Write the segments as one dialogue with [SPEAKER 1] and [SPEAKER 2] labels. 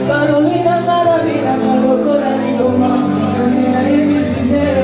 [SPEAKER 1] Para olvidar la vida, para recordar mi mamá, no sé nadie me sincera,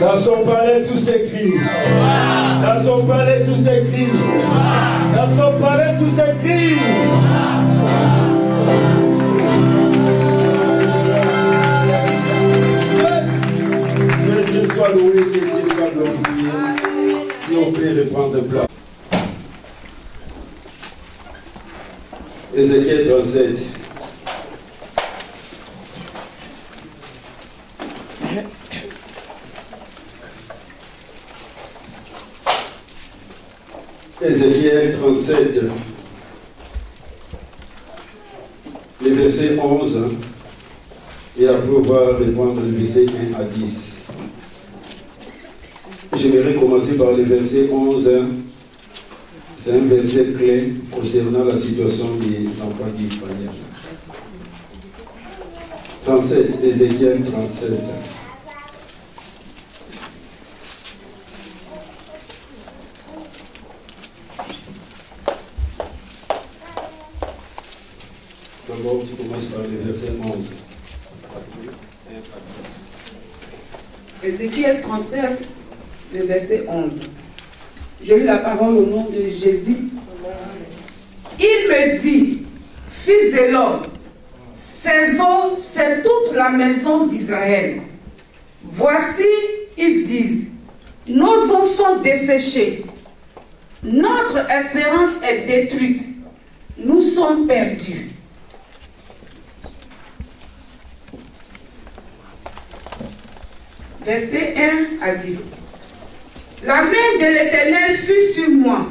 [SPEAKER 1] Dans son palais, tout s'écrit. Dans son palais, tout s'écrit. Dans son palais, tout s'écrit. Que Dieu soit loué, que Dieu soit glorifié. Si on peut le prendre place. Ézéchiel 37. Ézéchiel 37, le verset 11, et après on va répondre le verset 1 à 10. J'aimerais commencer par le verset 11. C'est un verset clé concernant la situation des enfants d'Israël. 37, Ézéchiel 37. D'abord, tu commences par le verset 11.
[SPEAKER 2] Ézéchiel 37, le verset 11. Je lis la parole au nom de Jésus. Il me dit, fils de l'homme, ces eaux, c'est toute la maison d'Israël. Voici, ils disent, nos eaux sont desséchées. Notre espérance est détruite. Nous sommes perdus. Verset 1 à 10. La main de l'Éternel fut sur moi,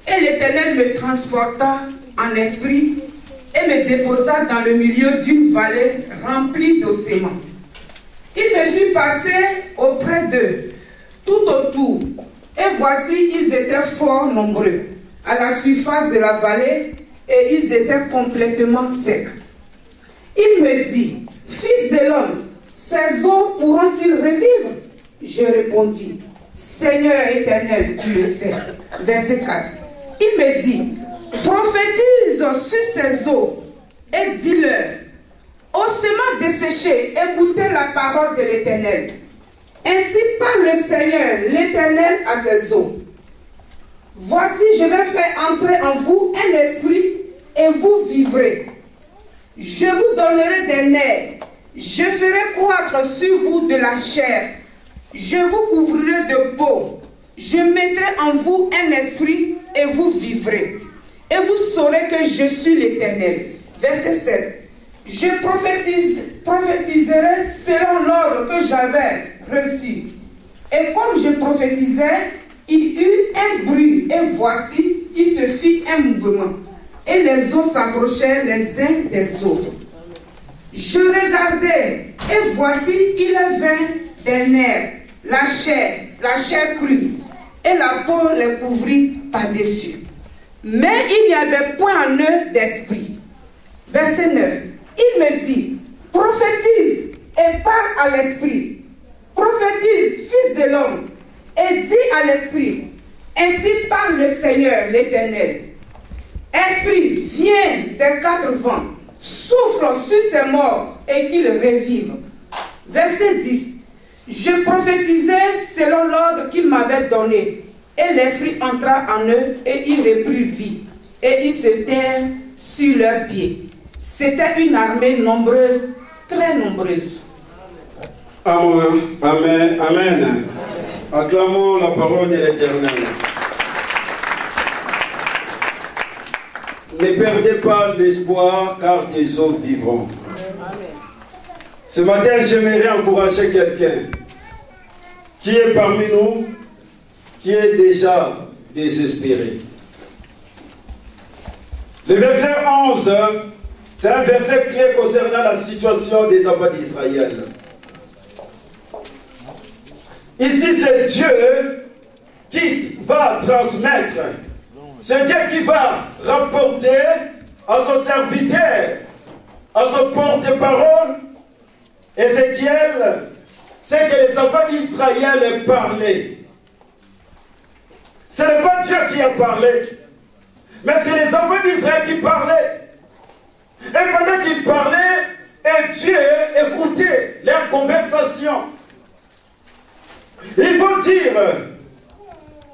[SPEAKER 2] et l'Éternel me transporta en esprit et me déposa dans le milieu d'une vallée remplie d'ossements. Il me fit passer auprès d'eux, tout autour, et voici, ils étaient fort nombreux à la surface de la vallée, et ils étaient complètement secs. Il me dit, fils de l'homme, ces eaux pourront-ils revivre? Je répondis, Seigneur éternel, tu le sais. Verset 4. Il me dit, prophétise sur ces eaux et dis-leur, ossements desséchés, écoutez la parole de l'Éternel. Ainsi parle le Seigneur, l'Éternel à ces eaux. Voici, je vais faire entrer en vous un esprit et vous vivrez. Je vous donnerai des nerfs. Je ferai croître sur vous de la chair. Je vous couvrirai de peau. Je mettrai en vous un esprit et vous vivrez. Et vous saurez que je suis l'Éternel. Verset 7. Je prophétiserai selon l'ordre que j'avais reçu. Et comme je prophétisais, il eut un bruit, et voici, il se fit un mouvement. Et les eaux s'approchaient les uns des autres. Je regardais, et voici, il avait des nerfs, la chair crue, et la peau les couvrit par-dessus. Mais il n'y avait point en eux d'esprit. Verset 9. Il me dit, prophétise et parle à l'esprit. Prophétise, fils de l'homme, et dis à l'esprit, ainsi parle le Seigneur, l'Éternel. Esprit, viens des quatre vents, souffle sur ces morts et qu'ils revivent. Verset 10. Je prophétisais selon l'ordre qu'il m'avait donné, et l'esprit entra en eux et ils reprirent vie, et ils se tinrent sur leurs pieds. C'était une armée nombreuse, très nombreuse.
[SPEAKER 1] Amen. Amen. Amen. Acclamons la parole de l'Éternel. Ne perdez pas l'espoir car tes eaux vivront. Amen. Ce matin, j'aimerais encourager quelqu'un qui est parmi nous, qui est déjà désespéré. Le verset 11, c'est un verset clé concernant la situation des enfants d'Israël. Ici, c'est Dieu qui va transmettre. C'est Dieu qui va rapporter à son serviteur, à son porte-parole, Ézéchiel, c'est que les enfants d'Israël parlaient. Ce n'est pas Dieu qui a parlé, mais c'est les enfants d'Israël qui parlaient. Et pendant qu'ils parlaient, et Dieu écoutait leur conversation. Ils vont dire,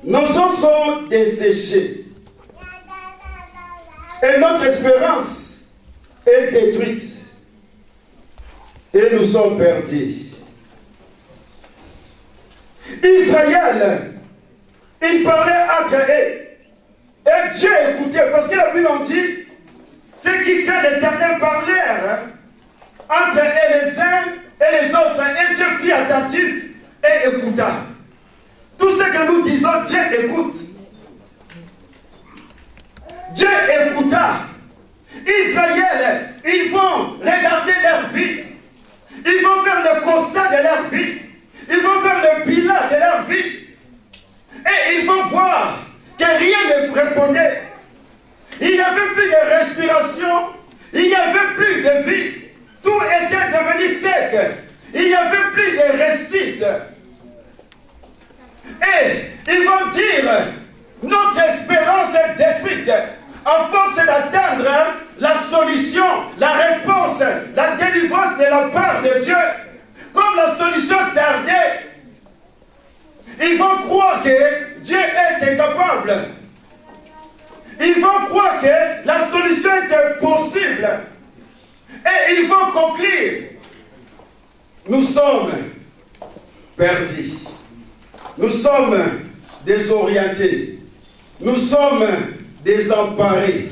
[SPEAKER 1] nos eaux sont desséchées et notre espérance est détruite et nous sommes perdus. Israël, ils parlaient entre eux et Dieu écoutait, parce que la Bible en dit, c'est qui que l'Éternel parlait entre eux les uns et les autres, et Dieu fit attentif et écouta. Tout ce que nous disons, Dieu écoute. Dieu écouta. Israël, ils vont regarder leur vie. Ils vont faire le constat de leur vie. Ils vont faire le bilan de leur vie. Et ils vont voir que rien ne répondait. Il n'y avait plus de respiration. Il n'y avait plus de vie. Tout était devenu sec. Il n'y avait plus de récite. Et ils vont dire, notre espérance est détruite. En force d'attendre la solution, la réponse, la délivrance de la part de Dieu. Comme la solution tardait, ils vont croire que Dieu était capable. Ils vont croire que la solution était possible. Et ils vont conclure, nous sommes perdus. Nous sommes désorientés. Nous sommes désemparés.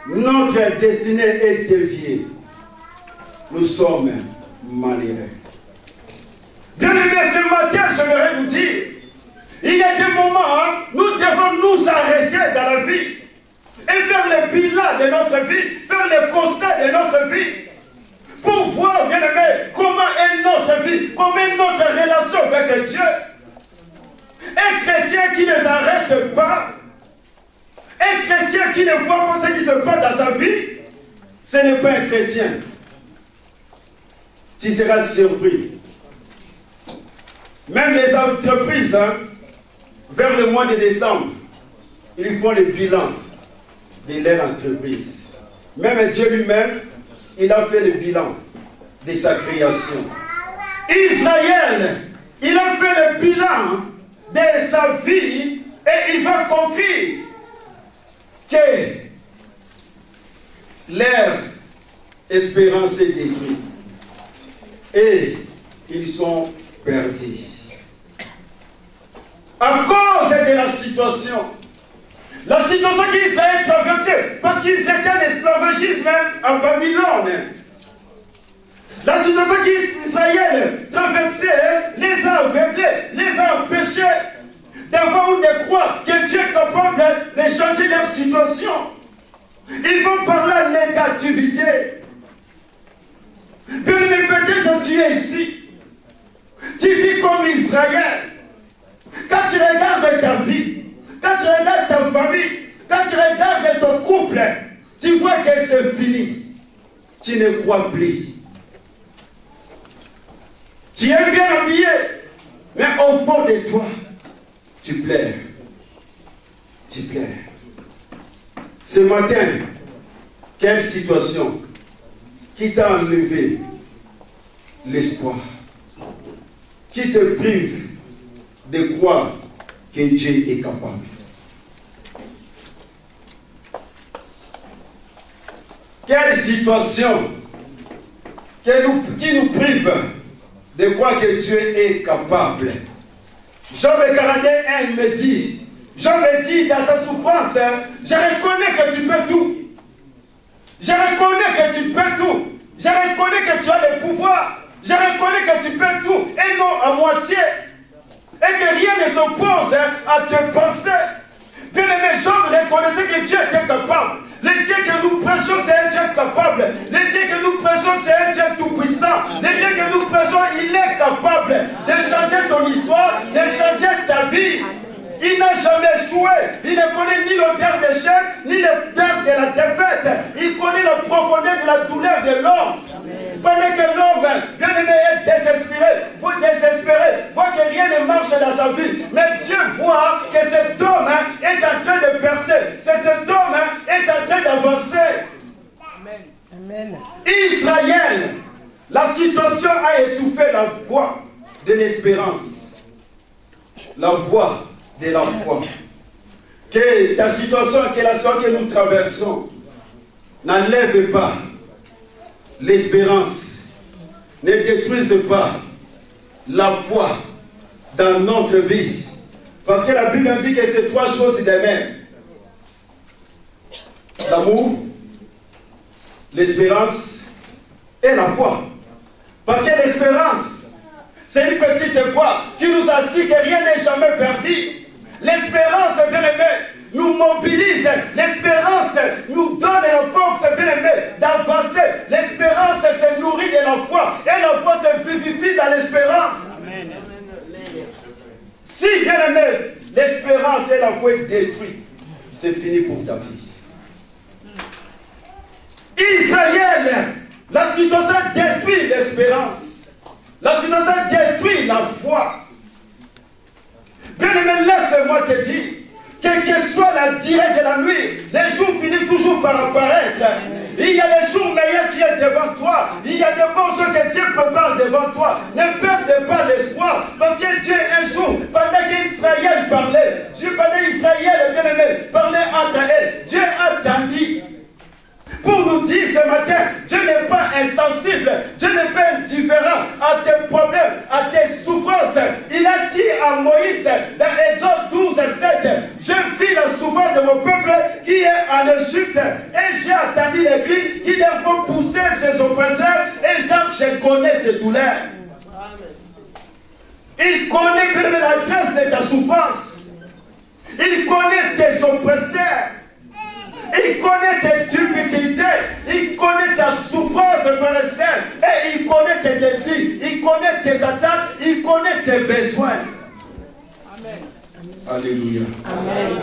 [SPEAKER 1] Notre destinée est déviée. Nous sommes malheureux. Bien-aimés, ce matin, j'aimerais vous dire, il y a des moments, nous devons nous arrêter dans la vie et faire le bilan de notre vie, faire le constat de notre vie, pour voir, bien-aimés, comment est notre vie, comment est notre relation avec Dieu. Un chrétien qui ne s'arrête pas, un chrétien qui ne voit pas ce qui se passe dans sa vie, ce n'est pas un chrétien. Tu seras surpris. Même les entreprises, vers le mois de décembre, ils font le bilan de leur entreprise. Même Dieu lui-même, il a fait le bilan de sa création. Israël, il a fait le bilan de sa vie Et il va conclure que leur espérance est détruite. Et ils sont perdus. À cause de la situation qu'Israël traversait, parce qu'ils étaient en esclavagisme à Babylone. La situation qu'Israël traversait les a aveuglés, les a empêchés d'avoir ou de croire que Dieu est capable de changer leur situation. Ils vont parler de négativité. Mais peut-être tu es ici. Tu vis comme Israël. Quand tu regardes ta vie, quand tu regardes ta famille, quand tu regardes ton couple, tu vois que c'est fini. Tu ne crois plus. Tu es bien habillé, mais au fond de toi, tu pleures. Tu pleures. Ce matin, quelle situation qui t'a enlevé l'espoir, qui te prive de croire que Dieu est capable. Quelle situation qui nous prive de croire que Dieu est capable. Job 41 me dit, Job me dit dans sa souffrance, je reconnais que tu peux tout. Je reconnais que tu peux tout. Je reconnais que tu as le pouvoir. Je reconnais que tu peux tout. Et non à moitié. Et que rien ne s'oppose à tes pensées. Bien aimé, Job reconnaissait que Dieu était capable. Le Dieu que nous prêchons, c'est un Dieu capable. Le Dieu que nous prêchons, c'est un Dieu tout-puissant. Le Dieu que nous prêchons, il est capable de changer ton histoire, de changer ta vie. Il n'a jamais échoué. Il ne connaît ni l'odeur d'échec, ni l'odeur de la défaite. Il connaît la profondeur de la douleur de l'homme. Pendant que l'homme, bien aimé, est désespéré, voit que rien ne marche dans sa vie. Mais Dieu voit que cet homme est en train de percer. Cet homme est en train d'avancer. Amen. Israël, la situation a étouffé la voix de l'espérance. La voix de la foi. Que ta situation, que la situation que nous traversons, n'enlève pas l'espérance, ne détruise pas la foi dans notre vie. Parce que la Bible dit que c'est trois choses de même. L'amour, l'espérance et la foi. Parce que l'espérance, c'est une petite foi qui nous assure que rien n'est jamais perdu. L'espérance, bien aimé, nous mobilise. L'espérance nous donne la force, bien aimé, d'avancer. L'espérance se nourrit de la foi. Et la foi se vivifie dans l'espérance. Si, bien aimé, l'espérance et la foi est détruite, c'est fini pour ta vie. Israël, la situation détruit l'espérance. La situation détruit la foi. Bien aimé, laisse-moi te dire, quelle que soit la durée de la nuit, les jours finissent toujours par apparaître. Il y a les jours meilleurs qui sont devant toi. Il y a de bons jours que Dieu prépare devant toi. Ne perdez pas l'espoir, parce que Dieu un jour, pendant qu'Israël parlait, pendant qu'Israël, bien aimé, parlait entre elles, Dieu a attendu pour nous dire ce matin, Dieu n'est pas insensible, Dieu n'est pas indifférent à tes problèmes, à tes souffrances. Il a dit à Moïse dans Exode 12, 7, je vis la souffrance de mon peuple qui est en Égypte et j'ai attendu les cris qui leur font pousser ses oppresseurs et quand je connais ses douleurs. Il connaît la trace de ta souffrance. Il connaît tes oppresseurs. Il connaît tes difficultés, il connaît ta souffrance, frère et sœur, et il connaît tes désirs, il connaît tes attaques, il connaît tes besoins. Amen. Alléluia. Amen.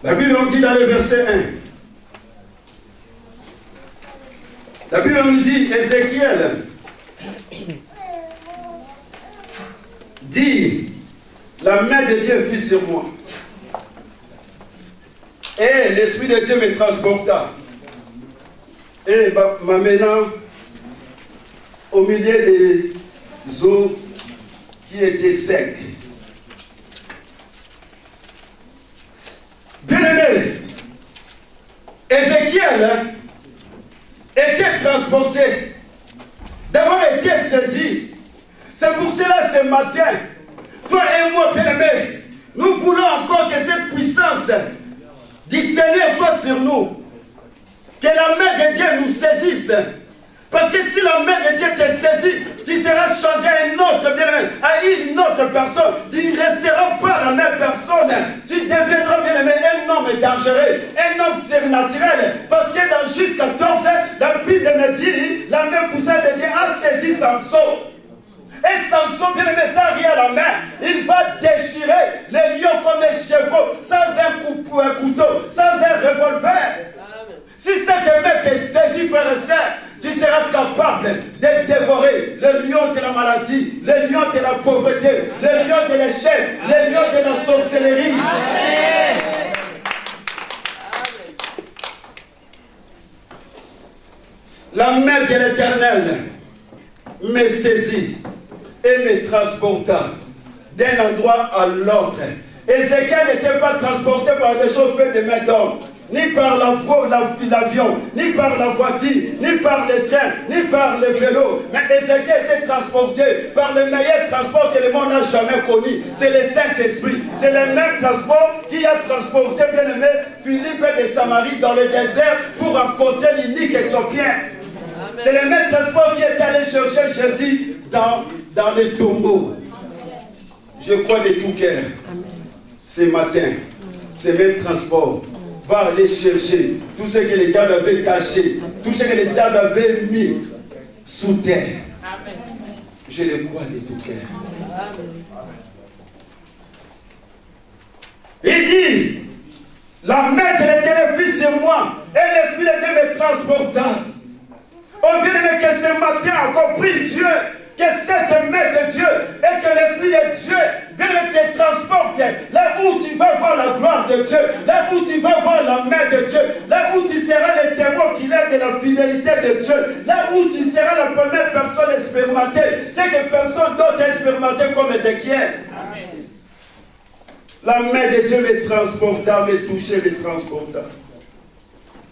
[SPEAKER 1] La Bible nous dit dans le verset 1, la Bible nous dit, Ézéchiel dit, la main de Dieu fut sur moi. Et l'Esprit de Dieu me transporta et m'amenant au milieu des eaux qui étaient secs. Ézéchiel était transporté, d'abord était saisi. C'est pour cela ce matin, toi et moi, bien-aimés, nous voulons encore que cette puissance du Seigneur soit sur nous. Que la main de Dieu nous saisisse. Parce que si la main de Dieu te saisit, tu seras changé à une autre, bien-aimé, à une autre personne. Tu ne resteras pas la même personne. Tu deviendras, bien-aimé, un homme dangereux, un homme surnaturel. Parce que dans Juge 14, la Bible me dit, la main puissante de Dieu a saisi Samson. Et Samson, bien aimé, sans rien à la main, il va déchirer les lions comme les chevaux, sans un couteau, sans un revolver. Amen. Si cette main te saisit, frère et sœur, tu seras capable de dévorer le lion de la maladie, le lion de la pauvreté, le lion de l'échec, le lion de la sorcellerie. Amen. La main de l'Éternel me saisit et me transporta d'un endroit à l'autre. Ézéchiel n'était pas transporté par des choses faites de main d'homme, ni par l'avion, ni par la voiture, ni par le train, ni par le vélo. Mais Ézéchiel était transporté par le meilleur transport que le monde n'a jamais connu. C'est le Saint-Esprit. C'est le même transport qui a transporté, bien aimé, Philippe de Samarie dans le désert pour rencontrer l'unique Éthiopien. C'est le même transport qui est allé chercher Jésus dans les tombeaux. Je crois de tout cœur. Ce matin, ce même transport va aller chercher tout ce que le diable avait caché, tout ce que le diable avait mis sous terre. Je le crois de tout cœur. Il dit, la main de l'Éternel fut sur moi et l'Esprit de Dieu me transporta. On vient de que ce matin a compris Dieu, que cette main de Dieu et que l'Esprit de Dieu vienne te transporte là où tu vas voir la gloire de Dieu, là où tu vas voir la main de Dieu, là où tu seras le témoin qu'il est de la fidélité de Dieu, là où tu seras la première personne expérimentée, c'est que personne d'autre est expérimenté comme Ézéchiel. La main de Dieu me transporta, me touchait, me transporta.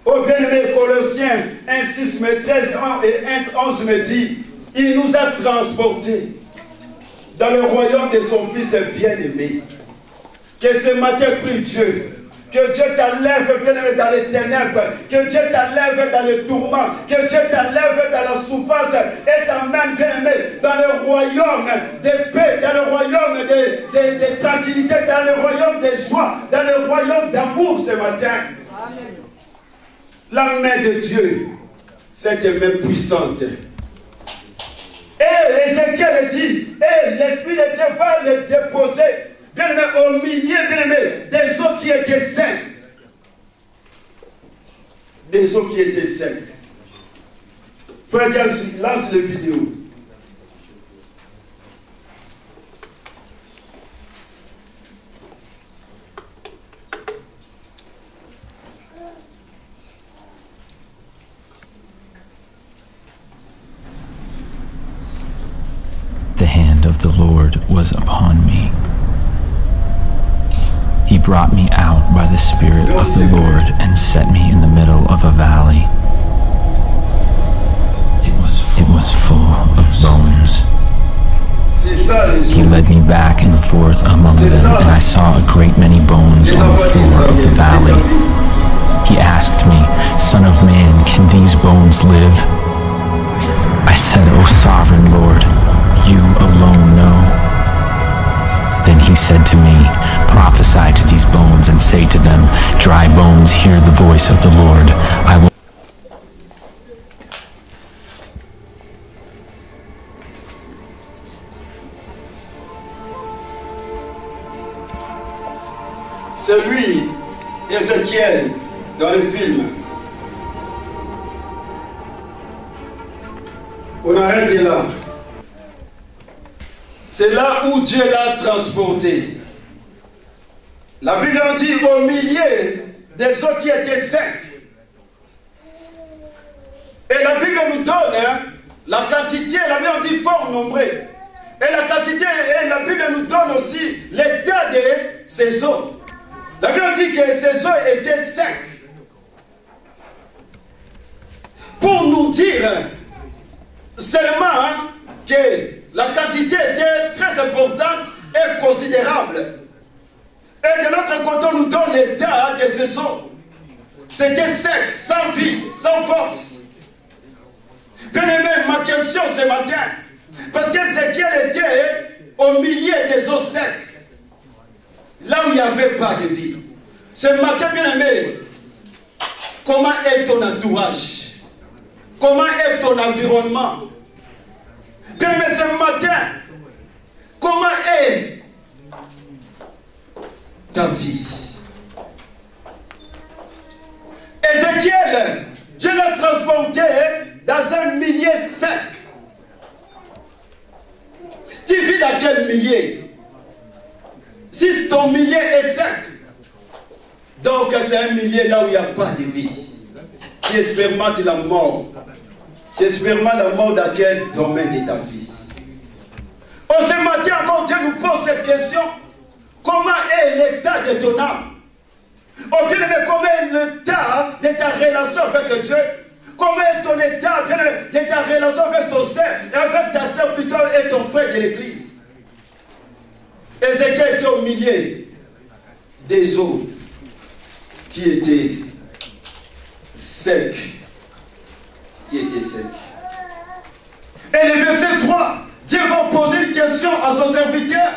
[SPEAKER 1] Au bien-aimé Colossiens 1, 6, 13 et 1, 11 me dit, il nous a transportés dans le royaume de son Fils bien-aimé. Que ce matin, prie Dieu, que Dieu t'enlève, bien-aimé, dans les ténèbres, que Dieu t'enlève dans le tourment, que Dieu t'enlève dans la souffrance et t'emmène, bien-aimé, dans le royaume de paix, dans le royaume de tranquillité, dans le royaume de joie, dans le royaume d'amour ce matin. Amen. La main de Dieu, cette main puissante. Et Ézéchiel dit, et l'Esprit de Dieu va le déposer, bien aimé, au milieu, bien aimé, des eaux qui étaient saines. Des eaux qui étaient saines. Frère James, lance la vidéo.
[SPEAKER 3] The hand of the Lord was upon me. He brought me out by the Spirit of the Lord and set me in the middle of a valley. It was full of bones. He led me back and forth among them, and I saw a great many bones on the floor of the valley. He asked me, Son of man, can these bones live? I said, O sovereign Lord, you alone know. Then he said to me, prophesy to these bones and say to them, dry bones, hear the voice of the Lord. I will.
[SPEAKER 1] C'est lui, Ézéchiel, dans le film. On arrête là. C'est là où Dieu l'a transporté. La Bible en dit au milieu des eaux qui étaient secs. Et la Bible nous donne la quantité, la Bible en dit fort nombreux. Et la quantité, et la Bible nous donne aussi l'état de ces eaux. La Bible dit que ces eaux étaient secs. pour nous dire seulement que la quantité était très importante et considérable. Et de l'autre côté, on nous donne l'état de ces eaux. C'était sec, sans vie, sans force. Bien aimé, ma question ce matin, parce qu'Ézéchiel était au milieu des eaux secs, là où il n'y avait pas de vie. Ce matin, bien aimé, comment est ton entourage? Comment est ton environnement? Bien aimé, ce matin, comment est ta vie? Ézéchiel, je l'ai transporté dans un milieu sec. Tu vis dans quel milieu? Si ton milieu est sec, donc c'est un milieu là où il n'y a pas de vie. Tu expérimentes la mort. Tu expérimentes la mort dans quel domaine de ta vie? Oh, ce matin encore, Dieu nous pose cette question. Comment est l'état de ton âme? Oh, bien aimé, comment est l'état de ta relation avec Dieu? Comment est ton état de ta relation avec ton frère et avec ta soeur plutôt et ton frère de l'église? Ézéchiel était au milieu des eaux qui étaient secs. Et le verset 3, Dieu va poser une question à son serviteur.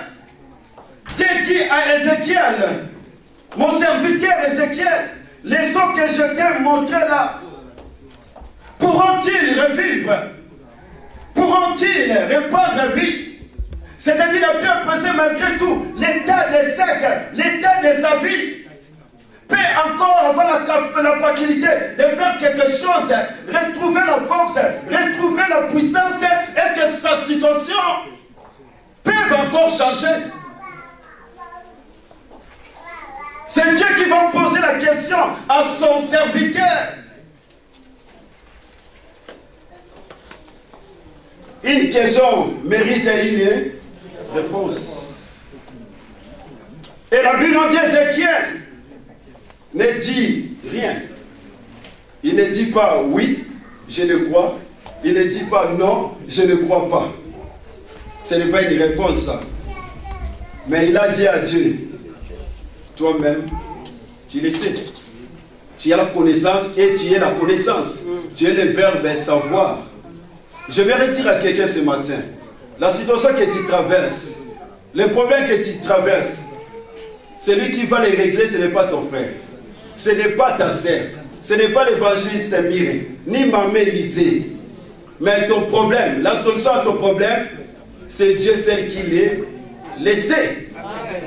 [SPEAKER 1] Dieu dit à Ézéchiel, mon serviteur Ézéchiel, les eaux que je t'ai montrées là, pourront-ils revivre? Pourront-ils répandre la vie? C'est-à-dire la Dieu apprécier malgré tout l'état de sec, l'état de sa vie, peut encore avoir la faculté de faire quelque chose, retrouver la force, retrouver la puissance. Est-ce que sa situation peut encore changer? C'est Dieu qui va poser la question à son serviteur. Une question mérite une réponse. Et la Bible dit Ézéchiel ne dit rien. Il ne dit pas oui, je le crois. Il ne dit pas non, je ne crois pas. Ce n'est pas une réponse ça. Mais il a dit à Dieu, toi-même, tu le sais. Tu as la connaissance et tu es la connaissance. Tu es le verbe savoir. Je vais dire à quelqu'un ce matin, la situation que tu traverses, le problème que tu traverses, celui qui va les régler, ce n'est pas ton frère. Ce n'est pas ta sœur. Ce n'est pas l'évangéliste Miré, ni Mamé Lisée. Mais ton problème, la solution à ton problème, c'est Dieu seul qui le sait.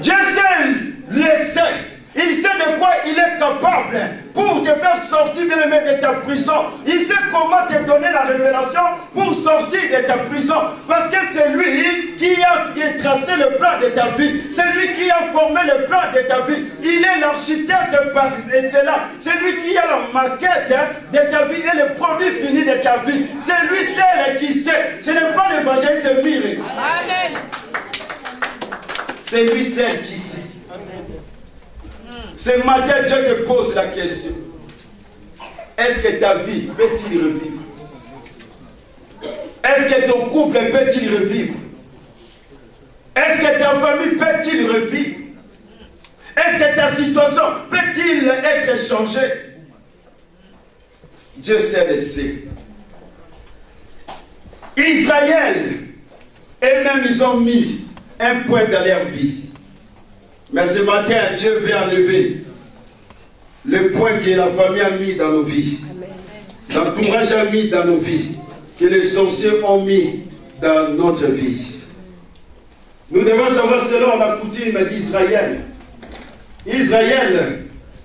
[SPEAKER 1] Dieu seul le sait. Il sait de quoi il est capable pour te faire sortir bien aimé de ta prison. Il sait comment te donner la révélation pour sortir de ta prison. Parce que c'est lui qui a tracé le plan de ta vie. C'est lui qui a formé le plan de ta vie. Il est l'architecte par excellence. C'est lui qui a la maquette de ta vie et le produit fini de ta vie. C'est lui seul qui sait. Ce n'est pas l'évangéliste Miré. Amen. C'est lui seul qui sait. Ce matin, Dieu te pose la question. Est-ce que ta vie peut-il revivre? Est-ce que ton couple peut-il revivre? Est-ce que ta famille peut-il revivre? Est-ce que ta situation peut-il être changée? Dieu sait le sait. Israël, eux-mêmes, ils ont mis un point dans leur vie. Mais ce matin, Dieu veut enlever le point que la famille a mis dans nos vies, l'entourage a mis dans nos vies, que les sorciers ont mis dans notre vie. Nous devons savoir selon la coutume d'Israël. Israël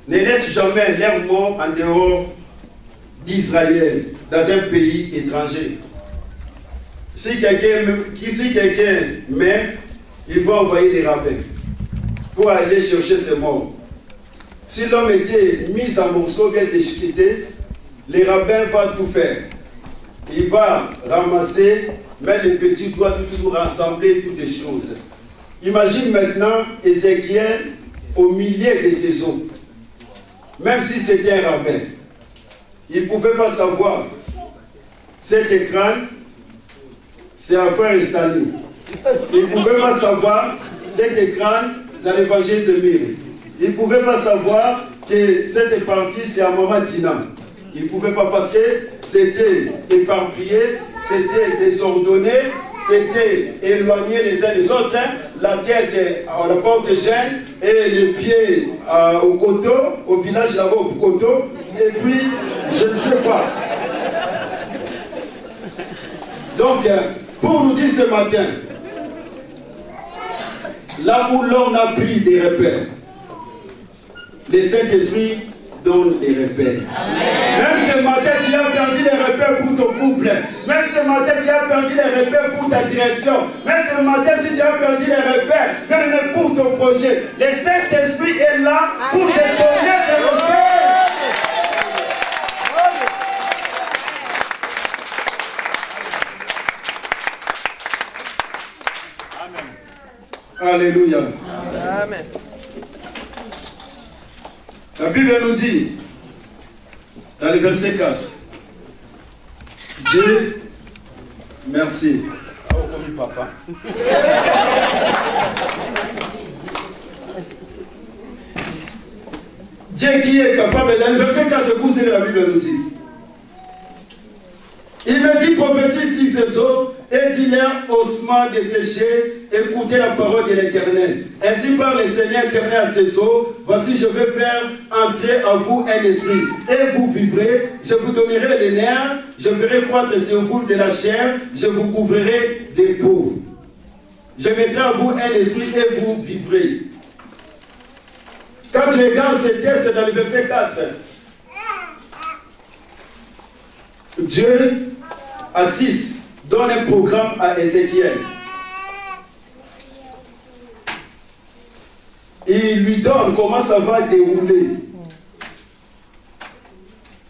[SPEAKER 1] ne laisse jamais leur mort en dehors d'Israël, dans un pays étranger. Si quelqu'un meurt, il va envoyer les rabbins pour aller chercher ses morts. Si l'homme était mis en morceaux, bien déchiqueté, les rabbins vont tout faire. Il va ramasser, mettre les petits doigts, tout rassembler, toutes les choses. Imagine maintenant Ézéchiel au milieu de ces eaux. Même si c'était un rabbin, il ne pouvait pas savoir cet écran, c'est un frère installé. Il ne pouvait pas savoir cet écran, c'est l'évangile de Mire. Il ne pouvait pas savoir que cette partie, c'est un moment Tina. Il ne pouvait pas parce que c'était éparpillé, c'était désordonné, c'était éloigné les uns des autres. La tête à la porte gêne et les pieds au coteau, au village là-bas au coteau. Et puis, je ne sais pas. Donc, pour nous dire ce matin, là où l'homme a pris des repères, le Saint-Esprit donne les repères. Amen. Même ce matin, tu as perdu les repères pour ton couple. Même ce matin, tu as perdu les repères pour ta direction. Même ce matin, si tu as perdu les repères, même pour ton projet, le Saint-Esprit est là pour te donner des repères. Amen. Alléluia. Amen. La Bible nous dit, dans le verset 4, Dieu, merci. Oh, comme papa. Dieu qui est capable, dans le verset 4, écoutez la Bible nous dit. Il me dit, prophétise sur ces eaux et dis-leur osement dessécher, écoutez la parole de l'Éternel. Ainsi parle le Seigneur éternel à ces eaux, voici je vais faire entrer à vous un esprit, et vous vivrez, je vous donnerai les nerfs, je ferai croître sur vous de la chair, je vous couvrirai des peaux. Je mettrai à vous un esprit et vous vivrez. Quand tu regardes ce texte dans le verset 4, Dieu assiste, donne un programme à Ézéchiel. Il lui donne comment ça va dérouler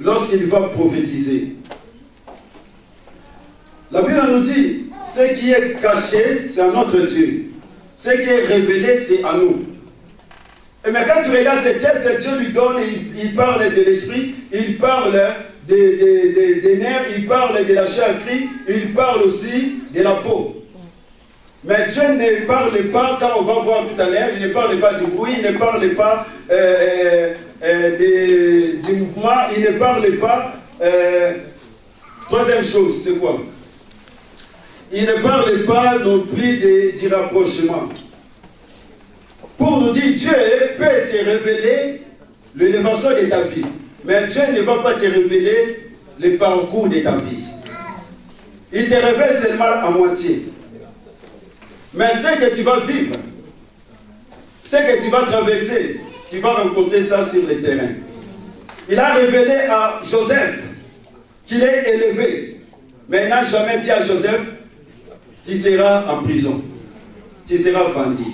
[SPEAKER 1] lorsqu'il va prophétiser. La Bible nous dit, ce qui est caché, c'est à notre Dieu. Ce qui est révélé, c'est à nous. Mais quand tu regardes ce texte, Dieu lui donne, il parle de l'esprit, il parle des nerfs, il parle de la chair crie, il parle aussi de la peau. Mais Dieu ne parle pas, quand on va voir tout à l'heure, il ne parle pas du bruit, il ne parle pas du mouvement, il ne parle pas. Troisième chose, c'est quoi? Il ne parle pas non plus du rapprochement. Pour nous dire, Dieu peut te révéler l'élévation de ta vie. Mais Dieu ne va pas te révéler le parcours de ta vie. Il te révèle seulement à moitié. Mais ce que tu vas vivre, ce que tu vas traverser, tu vas rencontrer ça sur le terrain. Il a révélé à Joseph qu'il est élevé. Mais il n'a jamais dit à Joseph, tu seras en prison. Tu seras vendu.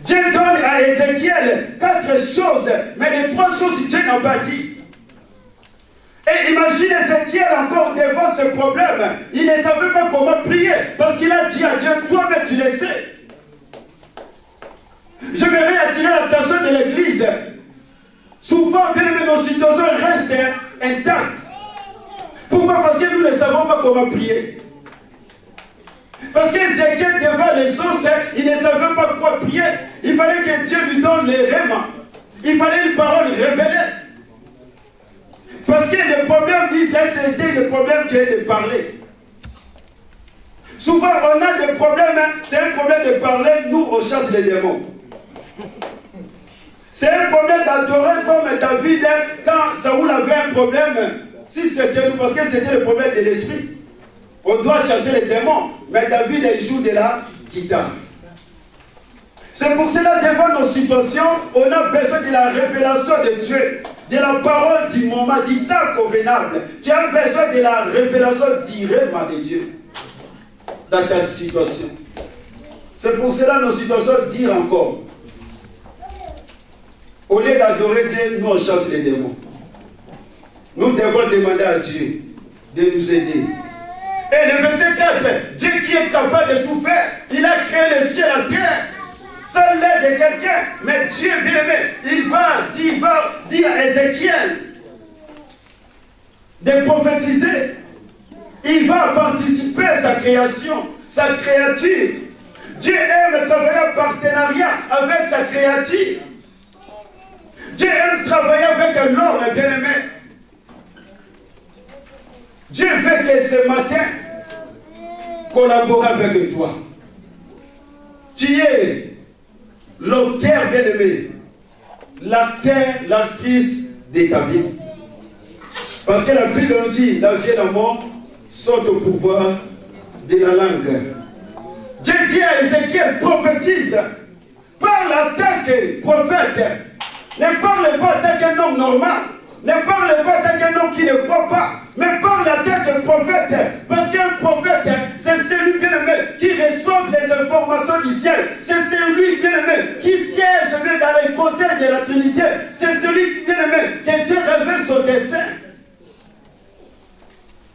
[SPEAKER 1] Dieu donne à Ézéchiel 4 choses, mais les 3 choses, Dieu n'a pas dit. Et imagine Ézéchiel encore devant ce problème. Il ne savait pas comment prier, parce qu'il a dit à Dieu, toi-même tu le sais. J'aimerais attirer l'attention de l'Église. Souvent, bien aimé, nos situations restent intactes. Pourquoi? Parce que nous ne savons pas comment prier. Parce qu'Ézéchiel devant les choses, il ne savait pas quoi prier. Il fallait que Dieu lui donne les rêves. Il fallait une parole révélée. Parce que le problème d'Israël, c'était le problème qui est de parler. Souvent, on a des problèmes, c'est un problème de parler, nous, on chasse les démons. C'est un problème d'adorer comme David, quand Saoul avait un problème, si c'était nous, parce que c'était le problème de l'esprit. On doit chasser les démons, mais David, il joue de la guitare. C'est pour cela, devant nos situations, on a besoin de la révélation de Dieu, de la parole du moment, du temps convenable. Tu as besoin de la révélation directement de Dieu dans ta situation. C'est pour cela nos situations disent encore. Au lieu d'adorer Dieu, nous on chasse les démons. Nous devons demander à Dieu de nous aider. Et le verset 4, Dieu qui est capable de tout faire, il a créé le ciel et la terre. Sans l'aide de quelqu'un, mais Dieu, bien aimé, il va dire à Ézéchiel de prophétiser. Il va participer à sa création, sa créature. Dieu aime travailler en partenariat avec sa créature. Dieu aime travailler avec un homme bien-aimé. Dieu veut que ce matin collabore avec toi. Tu es l'auteur bien-aimé, l'acteur, l'actrice de ta vie. Parce que la Bible nous dit, la vie et la mort sont au pouvoir de la langue. Dieu dit à Ézéchiel, prophétise, parle en tant que prophète. Ne parle pas en tant qu'un homme normal. Ne parle pas en tant qu'un homme qui ne croit pas. Mais parle en tant que prophète. Parce qu'un prophète, c'est celui bien-aimé qui reçoit les informations du ciel. C'est celui bien-aimé qui siège dans les conseils de la Trinité. C'est celui bien-aimé que Dieu révèle son dessein.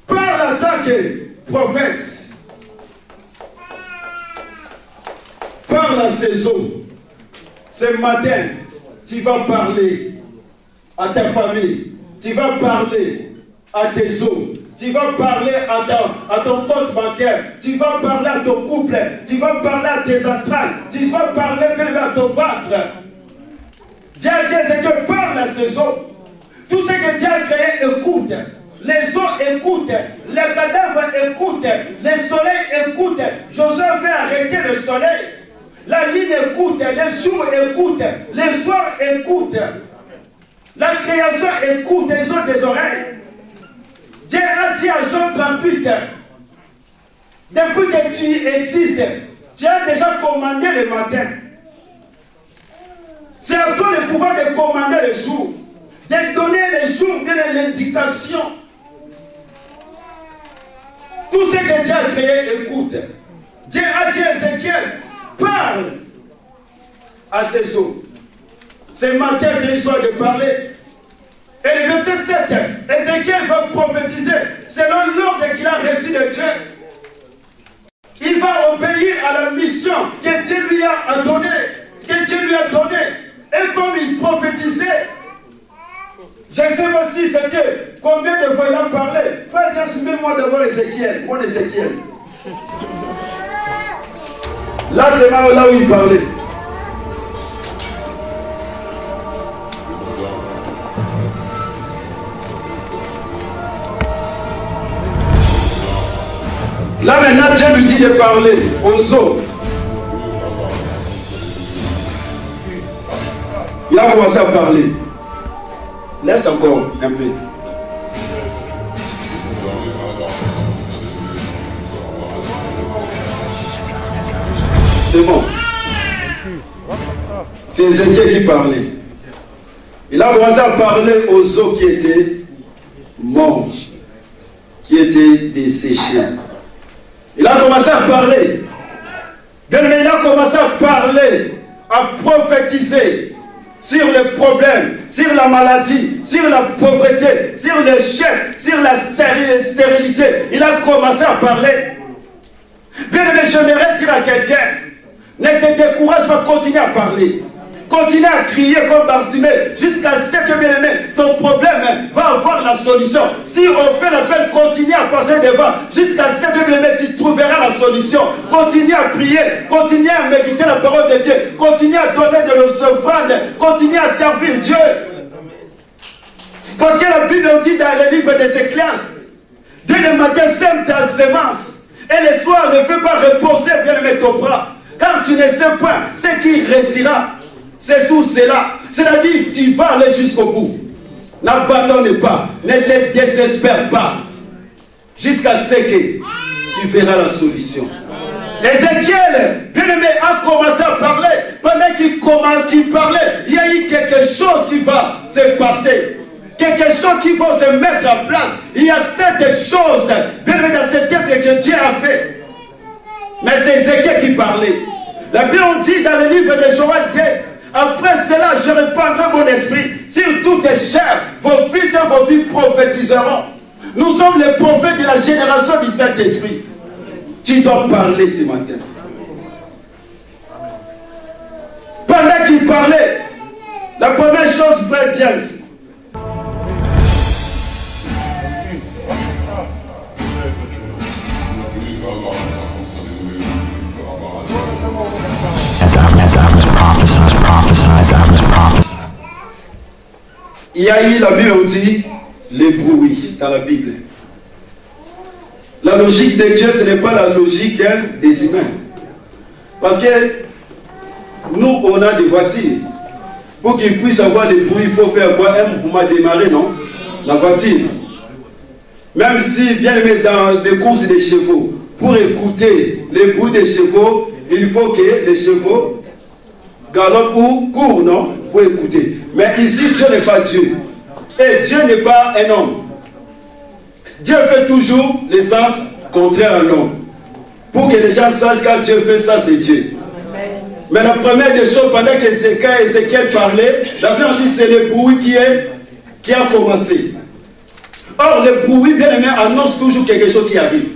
[SPEAKER 1] Parle en tant que prophète. Parle à ces eaux. Ce matin, tu vas parler à ta famille. Tu vas parler à tes eaux. Tu vas parler à ton compte bancaire. Tu vas parler à ton couple. Tu vas parler à tes entrailles. Tu vas parler à ton ventre. Dieu a dit, c'est que parle à ces eaux. Tout ce que Dieu a créé, écoute. Les eaux écoutent, les cadavres écoutent, les soleils écoutent. Josué fait arrêter le soleil. La lune écoute, les jours écoutent, les soirs écoutent. La création écoute, ils ont des oreilles. Dieu a dit à Jean 38, depuis que tu existes, tu as déjà commandé le matin. C'est à toi le pouvoir de commander le jour, de donner les jours, bien l'indication. Tout ce que Dieu a créé, écoute. Dieu a dit à Ézéchiel, parle à ces eaux. Ce matin, c'est l'histoire de parler. Et le verset 7, Ézéchiel va prophétiser selon l'ordre qu'il a reçu de Dieu. Il va obéir à la mission que Dieu lui a donnée. Et comme il prophétisait, je sais aussi c'était combien de fois il a parlé. Frère, mets-moi devant Ézéchiel, mon Ézéchiel. Là, c'est là où il parlait. Là maintenant, Dieu lui dit de parler aux eaux. Il a commencé à parler. Laisse encore un peu. C'est bon. C'est Ézéchiel qui parlait. Il a commencé à parler aux eaux qui étaient mortes, qui étaient desséchées. Il a commencé à parler. Bien, mais il a commencé à parler, à prophétiser sur les problèmes, sur la maladie, sur la pauvreté, sur l'échec, sur la stérilité. Il a commencé à parler. Bien aimé, j'aimerais dire à quelqu'un, ne te décourage pas, continue à parler. Continue à crier comme Bartimée jusqu'à ce que, bien aimé, ton problème va avoir la solution. Si on fait l'appel, continue à passer devant jusqu'à ce que, bien aimé, tu trouveras la solution. Continue à prier, continue à méditer la parole de Dieu, continue à donner de l'offrande, continue à servir Dieu. Parce que la Bible dit dans le livre des Ecclésiastes, dès le matin, sème ta semence, et le soir, ne fais pas reposer, bien aimé, ton bras, car tu ne sais point ce qui réussira. C'est sous cela. C'est-à-dire, tu vas aller jusqu'au bout. N'abandonne pas. Ne te désespère pas. Jusqu'à ce que tu verras la solution. Ézéchiel, bien-aimé, a commencé à parler. Pendant qu'il parlait, il y a eu quelque chose qui va se passer. Quelque chose qui va se mettre en place. Il y a cette chose, bien-aimé, dans cette texte que Dieu a fait. Mais c'est Ézéchiel qui parlait. La Bible dit dans le livre de Joël 2, après cela, je répandrai mon esprit sur toutes les chairs. Vos fils et vos filles prophétiseront. Nous sommes les prophètes de la génération du Saint-Esprit. Tu dois parler ce matin. Pendant qu'il parlait, la première chose, frère James,
[SPEAKER 3] was prophesied.
[SPEAKER 1] Il y a eu, la Bible on dit, les bruits dans la Bible. La logique de Dieu, ce n'est pas la logique des humains. Parce que nous, on a des voitures. Pour qu'ils puissent avoir les bruits, il faut faire quoi? Un mouvement démarrer, non? La voiture. Même si, bien aimé, dans des courses des chevaux, pour écouter les bruits des chevaux, il faut que les chevaux galopent ou courent, non? Pour écouter. Mais ici, Dieu n'est pas Dieu. Et Dieu n'est pas un homme. Dieu fait toujours les sens contraires à l'homme. Pour que les gens sachent quand Dieu fait ça, c'est Dieu. Mais la première des choses, pendant qu'Ézéchiel parlait, la Bible dit c'est le bruit qui a commencé. Or, le bruit, bien aimé, annonce toujours quelque chose qui arrive.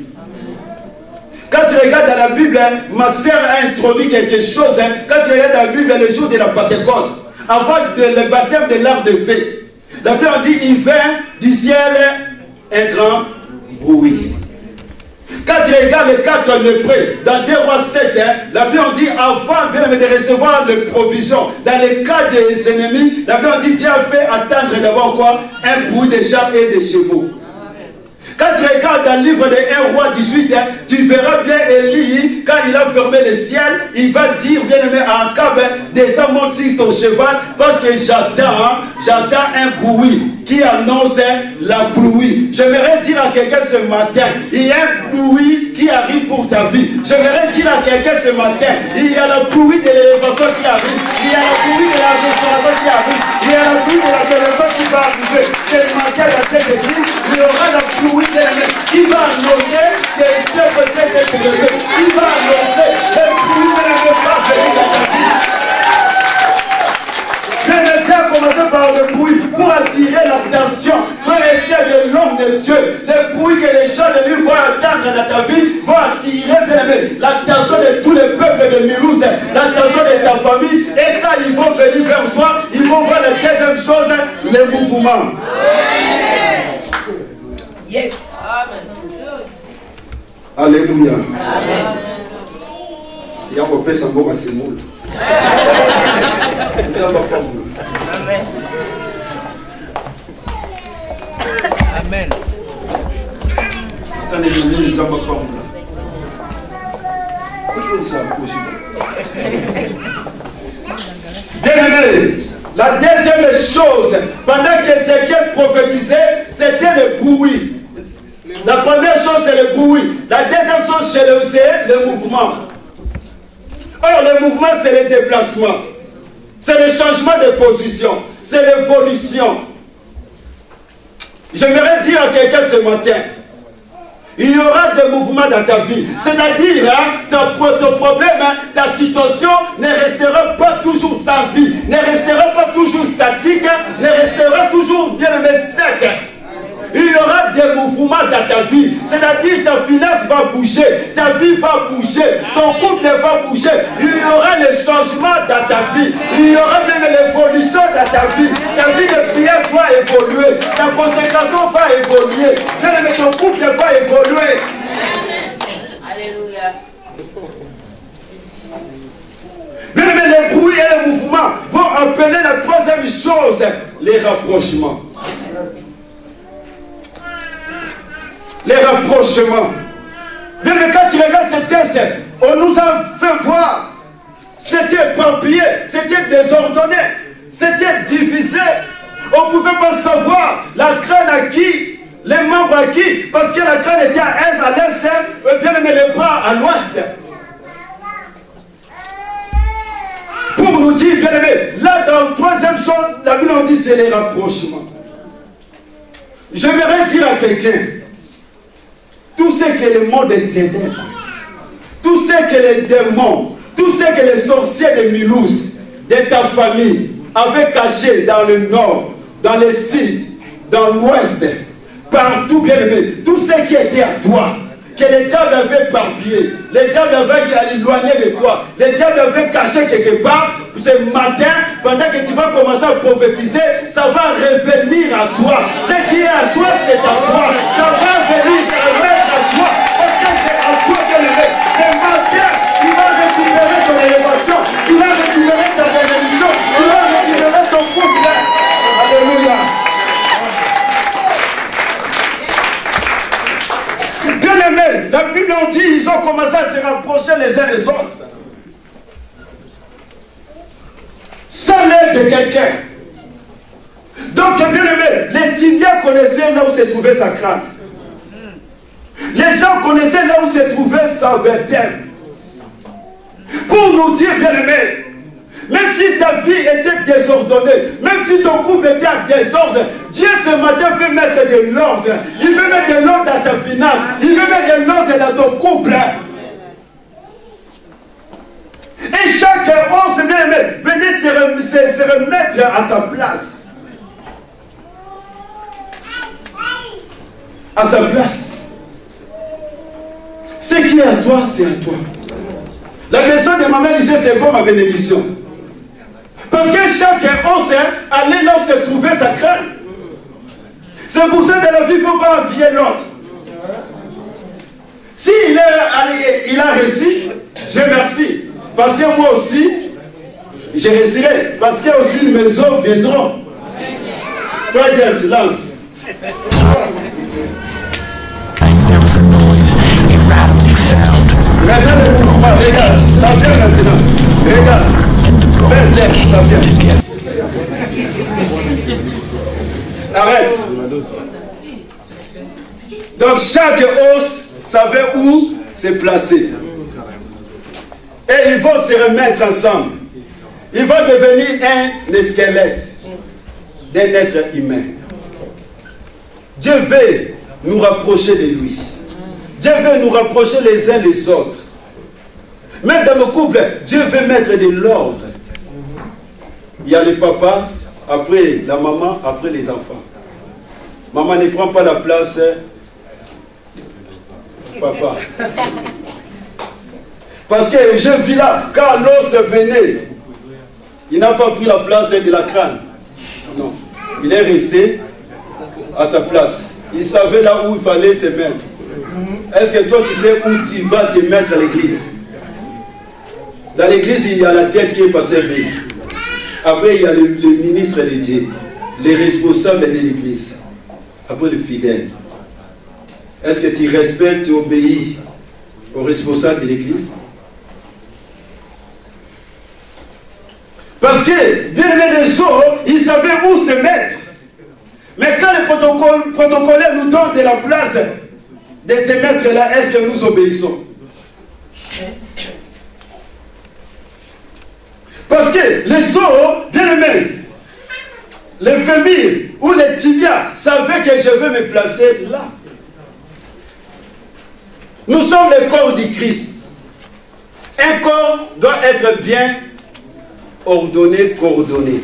[SPEAKER 1] Quand tu regardes dans la Bible, ma sœur a introduit quelque chose. Quand tu regardes dans la Bible, le jour de la Pentecôte, avant le baptême de l'arbre de feu, la Bible dit il vint du ciel un grand bruit. Quand tu regardes les 4 lépreux, dans 2 Rois 7, la Bible dit avant de recevoir les provisions, dans les cas des ennemis, la Bible dit Dieu a fait attendre d'abord quoi? Un bruit de chars et de chevaux. Quand tu regardes dans le livre de 1 Roi 18, tu verras bien Élie, quand il a fermé le ciel, il va dire, bien aimé, à Akab, descends, monte sur ton cheval, parce que j'attends un bruit qui annonce la pluie. J'aimerais dire à quelqu'un ce matin, il y a un bruit qui arrive pour ta vie. J'aimerais dire à quelqu'un ce matin, il y a la pluie de l'élévation qui arrive, il y a la pluie de la restauration qui arrive, il y a la pluie de la bénédiction qui va arriver. Ce matin, dans cette église, il y aura la pluie qui va annoncer cette bénédiction. Il va annoncer la pluie de la bénédiction. Le Dieu a commencé par le bruit pour attirer l'attention, pour essayer de l'homme de Dieu. Le bruit que les gens de lui vont attendre dans ta vie vont attirer l'attention de tous les peuples de Mulhouse, l'attention de ta famille. Et quand ils vont venir vers toi, ils vont voir la deuxième chose, le mouvement.
[SPEAKER 4] Yes.
[SPEAKER 1] Alléluia. Il y a un peu de sang à ses moules.
[SPEAKER 4] Amen. Amen.
[SPEAKER 1] Bien aimé, la deuxième chose, pendant qu'Ézéchiel prophétisait, c'était le bruit. La première chose, c'est le bruit. La deuxième chose, c'est le mouvement. Or, le mouvement, c'est le déplacement. C'est le changement de position. C'est l'évolution. J'aimerais dire à quelqu'un ce matin, il y aura des mouvements dans ta vie. C'est-à-dire, ton problème, ta situation ne restera pas toujours sans vie, ne restera pas toujours statique, ne restera toujours bien aimé sec. Il y aura des mouvements dans ta vie. C'est-à-dire ta finance va bouger, ta vie va bouger, ton couple va bouger. Il y aura les changements dans ta vie. Il y aura même l'évolution dans ta vie. Ta vie de prière va évoluer. Ta consécration va évoluer. Même ton couple va évoluer.
[SPEAKER 4] Alléluia.
[SPEAKER 1] Même les bruits et les mouvements vont appeler la troisième chose, les rapprochements. Les rapprochements. Même quand tu regardes ce texte, on nous a fait voir. C'était éparpillé, c'était désordonné, c'était divisé. On ne pouvait pas savoir la crâne à qui, les membres à qui, parce que la crâne était à l'est, et bien les bras à l'ouest. Pour nous dire, bien aimé, là dans la troisième chose, la Bible dit c'est les rapprochements. J'aimerais dire à quelqu'un, tout ce que le monde est ténèbres, tout ce que les démons, tout ce que les sorciers de Mulhouse, de ta famille, avaient caché dans le nord, dans le sud, dans l'ouest, partout bien aimé, tout ce qui était à toi, que le diable avait éparpillé, le diable avait éloigné de toi, le diable avait caché quelque part, ce matin, pendant que tu vas commencer à prophétiser, ça va revenir à toi. Ce qui est à toi, c'est à toi. Ça va venir, ça va remettre à toi, parce que c'est à toi de le mettre. Ce matin, tu vas récupérer ton élévation, tu vas récupérer ta bénédiction. commencer à se rapprocher les uns les autres. Sans l'aide de quelqu'un. Donc, bien aimé, les Tibiens connaissaient là où se trouvait sa crâne. Les gens connaissaient là où se trouvait sa vertèbre. Pour nous dire, bien aimé, même si ta vie était désordonnée, même si ton couple était en désordre, Dieu ce matin veut mettre de l'ordre. Il veut mettre de l'ordre dans ta finance. Il veut mettre de l'ordre dans ton couple. Et chaque once, bien aimé, venez se remettre à sa place. À sa place. Ce qui est à toi, c'est à toi. La maison de ma mère disait, c'est pour ma bénédiction. Parce que chaque once allait là où se trouvait sa crâne. C'est pour ça que dans la vie, il ne faut pas envier l'autre. S'il a réussi, je remercie. Parce que moi aussi, je réussirai. Parce que aussi mes hommes viendront. Frère James, lance.
[SPEAKER 3] There was a noise, a rattling sound. And the bones came together.
[SPEAKER 1] Arrête. Donc chaque os savait où se placer. Et ils vont se remettre ensemble. Ils vont devenir un squelette d'un être humain. Dieu veut nous rapprocher de lui. Dieu veut nous rapprocher les uns les autres. Même dans nos couples, Dieu veut mettre de l'ordre. Il y a le papa, après la maman, après les enfants. Maman ne prend pas la place. Papa. Parce que je vis là, quand l'os venait, il n'a pas pris la place de la crâne. Non. Il est resté à sa place. Il savait là où il fallait se mettre. Est-ce que toi tu sais où tu vas te mettre à l'église? Dans l'église, il y a la tête qui est passée bien. Après, il y a le ministre de Dieu, les responsables de l'église. Après, le fidèle. Est-ce que tu respectes, tu obéis aux responsables de l'église? Parce que, bien aimé les autres, ils savaient où se mettre. Mais quand les protocolaires nous donnent de la place de te mettre là, est-ce que nous obéissons? Parce que les autres, bien aimés, les familles ou les tibias savaient que je veux me placer là. Nous sommes le corps du Christ. Un corps doit être bien ordonné, coordonné.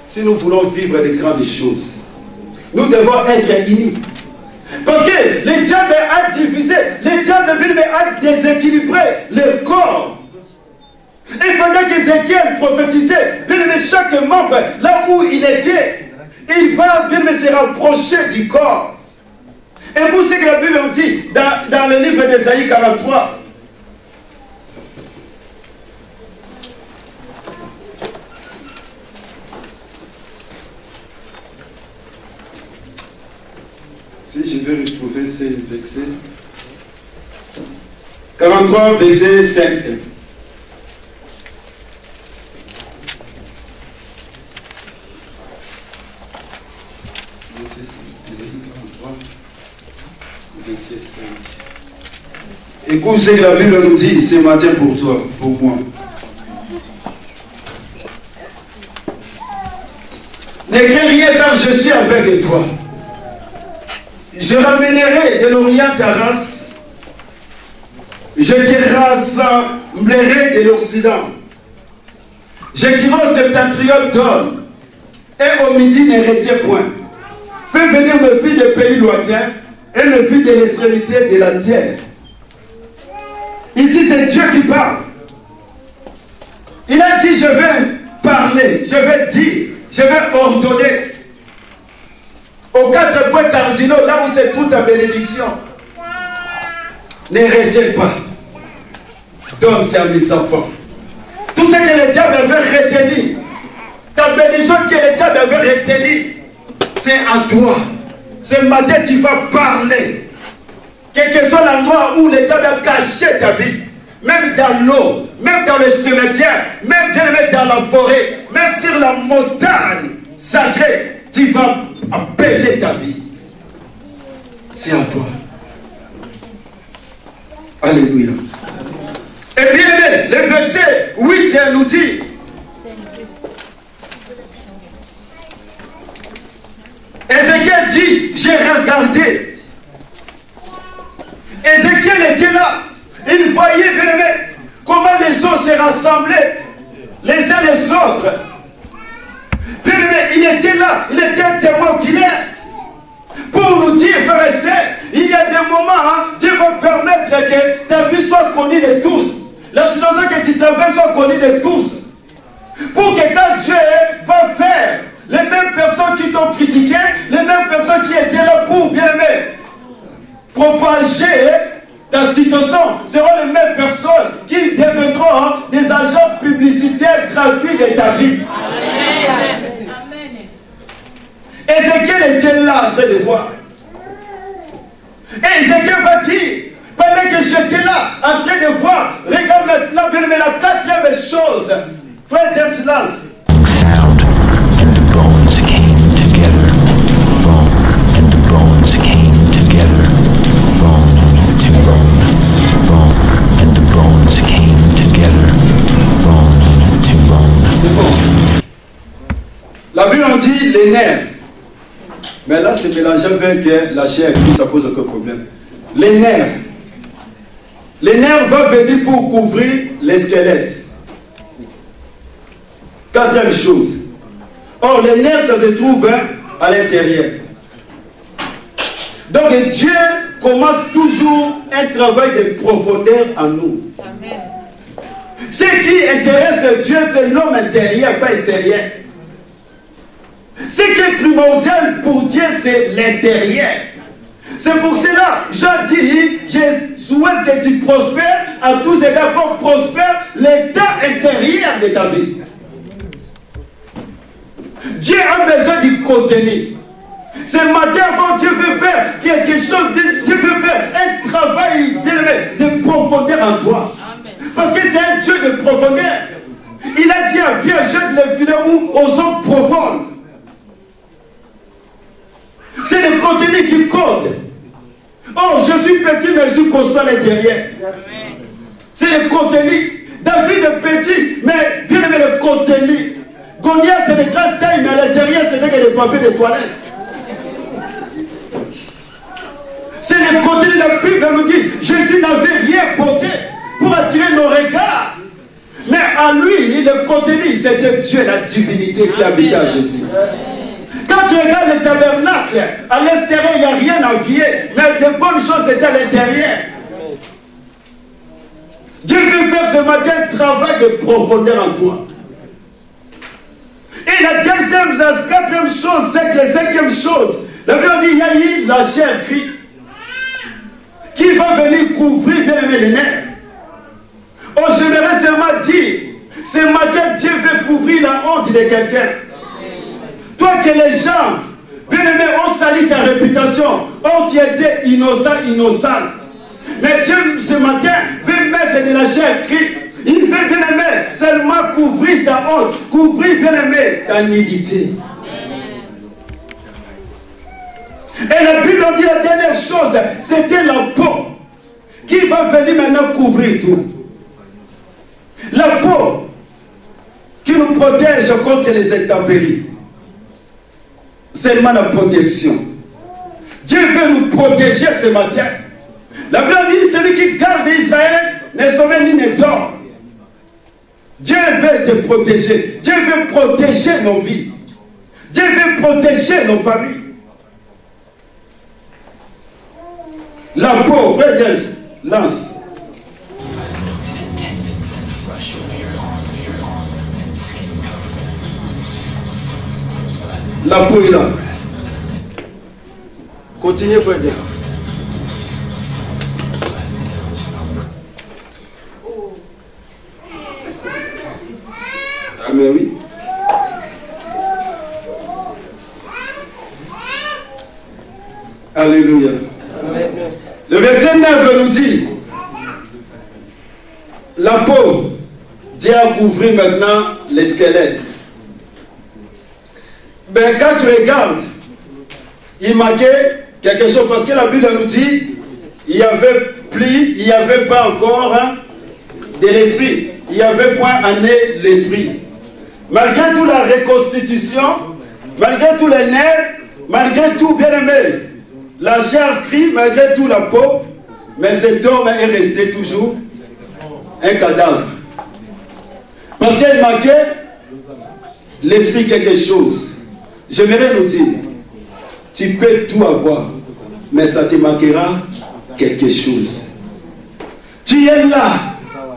[SPEAKER 1] Si nous voulons vivre de grandes choses, nous devons être unis. Parce que le diable a divisé, le diable a déséquilibré le corps. Et pendant qu'Ézéchiel prophétisait, bien aimé, chaque membre, là où il était, il va bien aimé se rapprocher du corps. Et vous savez que la Bible nous dit dans le livre d'Ésaïe 43. Si je vais retrouver ces versets. 43, verset 5. Verset 5. Écoute ce que la Bible nous dit ce matin pour toi, pour moi. Ne crains rien car je suis avec toi. Je ramènerai de l'Orient ta race. Je te rassemblerai de l'Occident. Je dirai au septentrion donne. Et au midi ne retiens point. Fais venir mes filles des pays lointains et mes filles de l'extrémité de la terre. Ici c'est Dieu qui parle. Il a dit je vais parler, je vais dire, je vais ordonner. Aux quatre coins cardinaux, là où c'est toute ta bénédiction. Ne retiens pas. Donne ça à mes enfants. Tout ce que le diable avait retenu, ta bénédiction que le diable avait retenu, c'est en toi. Ce matin, tu vas parler. Quel que soit l'endroit où le diable a caché ta vie, même dans l'eau, même dans le cimetière, même bien aimé dans la forêt, même sur la montagne sacrée, tu vas appeler ta vie. C'est à toi. Alléluia. Et bien aimé, le verset 8 nous dit, Ézéchiel dit, j'ai regardé. Ézéchiel était là. Il voyait, bien aimé, comment les eaux se rassemblaient les uns les autres. Bien aimé, il était là. Il était un témoin oculaire. Pour nous dire, frères et sœurs, il y a des moments, Dieu va permettre que ta vie soit connue de tous. La situation que tu traverses soit connue de tous. Pour que quand Dieu va faire, les mêmes personnes qui t'ont critiqué, les mêmes personnes qui étaient là pour, bien aimé, propager ta situation, seront les mêmes personnes qui deviendront des agents publicitaires gratuits de ta vie. Amen. Ézéchiel était là en train de voir. Et Ézéchiel va dire, pendant que j'étais là en train de voir, regarde maintenant, bien aimé, la quatrième chose. Frère James Lance.
[SPEAKER 3] Sound, and the bones came together. Bone, and the bones came together. Bone to bone. Bone, and the bones came together. Bone to bone.
[SPEAKER 1] C'est bon. La Bible en dit les nerfs. Mais là, c'est mélangé avec la chair qui ça pose aucun problème. Les nerfs. Les nerfs vont venir pour couvrir les squelettes. Quatrième chose. Or, les nerfs, ça se trouve à l'intérieur. Donc, Dieu commence toujours un travail de profondeur en nous. Amen. Ce qui intéresse Dieu, c'est l'homme intérieur, pas extérieur. Ce qui est primordial pour Dieu, c'est l'intérieur. C'est pour cela, Jean dit, je souhaite que tu prospères à tous égards comme prospère l'état intérieur de ta vie. Dieu a besoin du contenu. Ce matin, quand Dieu veut faire quelque chose, Dieu veut faire un travail de profondeur en toi. Amen. Parce que c'est un Dieu de profondeur. Il a dit à Pierre, jette les filets aux eaux profondes. C'est le contenu qui compte. Oh, je suis petit, mais je suis constant à l'intérieur. C'est le contenu. David est petit, mais bien aimé le contenu. Goliath est de grande taille, mais à l'intérieur, c'était que des papiers de toilette. C'est le contenu de la Bible, elle nous dit, Jésus n'avait rien porté pour attirer nos regards. Mais à lui, le contenu, c'était Dieu, la divinité qui habitait à Jésus. Quand tu regardes le tabernacle, à l'extérieur, il n'y a rien à vier, mais de bonnes choses, c'était à l'intérieur. Dieu veut faire ce matin un travail de profondeur en toi. Et la deuxième, la quatrième chose, c'est que la cinquième chose, la Bible dit, il y a eu la chair qui va venir couvrir bien aimé les nerfs. Oh, j'aimerais seulement dire, ce matin, Dieu veut couvrir la honte de quelqu'un. Toi que les gens, bien aimé, ont sali ta réputation, oh, tu étais innocent, innocente. Mais Dieu, ce matin, veut mettre de la chair Christ. Il veut, bien aimé, seulement couvrir ta honte, couvrir, bien aimé, ta nudité. Et la Bible dit la dernière chose, c'était la peau qui va venir maintenant couvrir tout. La peau qui nous protège contre les intempéries. Seulement la protection. Dieu veut nous protéger ce matin. La Bible dit celui qui garde Israël ne sommeille ni ne dort. Dieu veut te protéger. Dieu veut protéger nos vies. Dieu veut protéger nos familles. La peau, frère James, lance. La peau est là. Continuez, frère James. Ah mais oui. Alléluia. Le verset 9 nous dit, la peau, Dieu a couvert maintenant les squelettes. Ben, quand tu regardes, il manquait quelque chose, parce que la Bible nous dit, il n'y avait pas encore de l'esprit. Il n'y avait point en l'esprit. Malgré toute la reconstitution, malgré tous les nerfs, malgré tout, bien aimé, la chair crie, malgré tout la peau, mais cet homme est resté toujours un cadavre. Parce qu'il manquait l'esprit quelque chose. J'aimerais nous dire, tu peux tout avoir, mais ça te manquera quelque chose. Tu es là,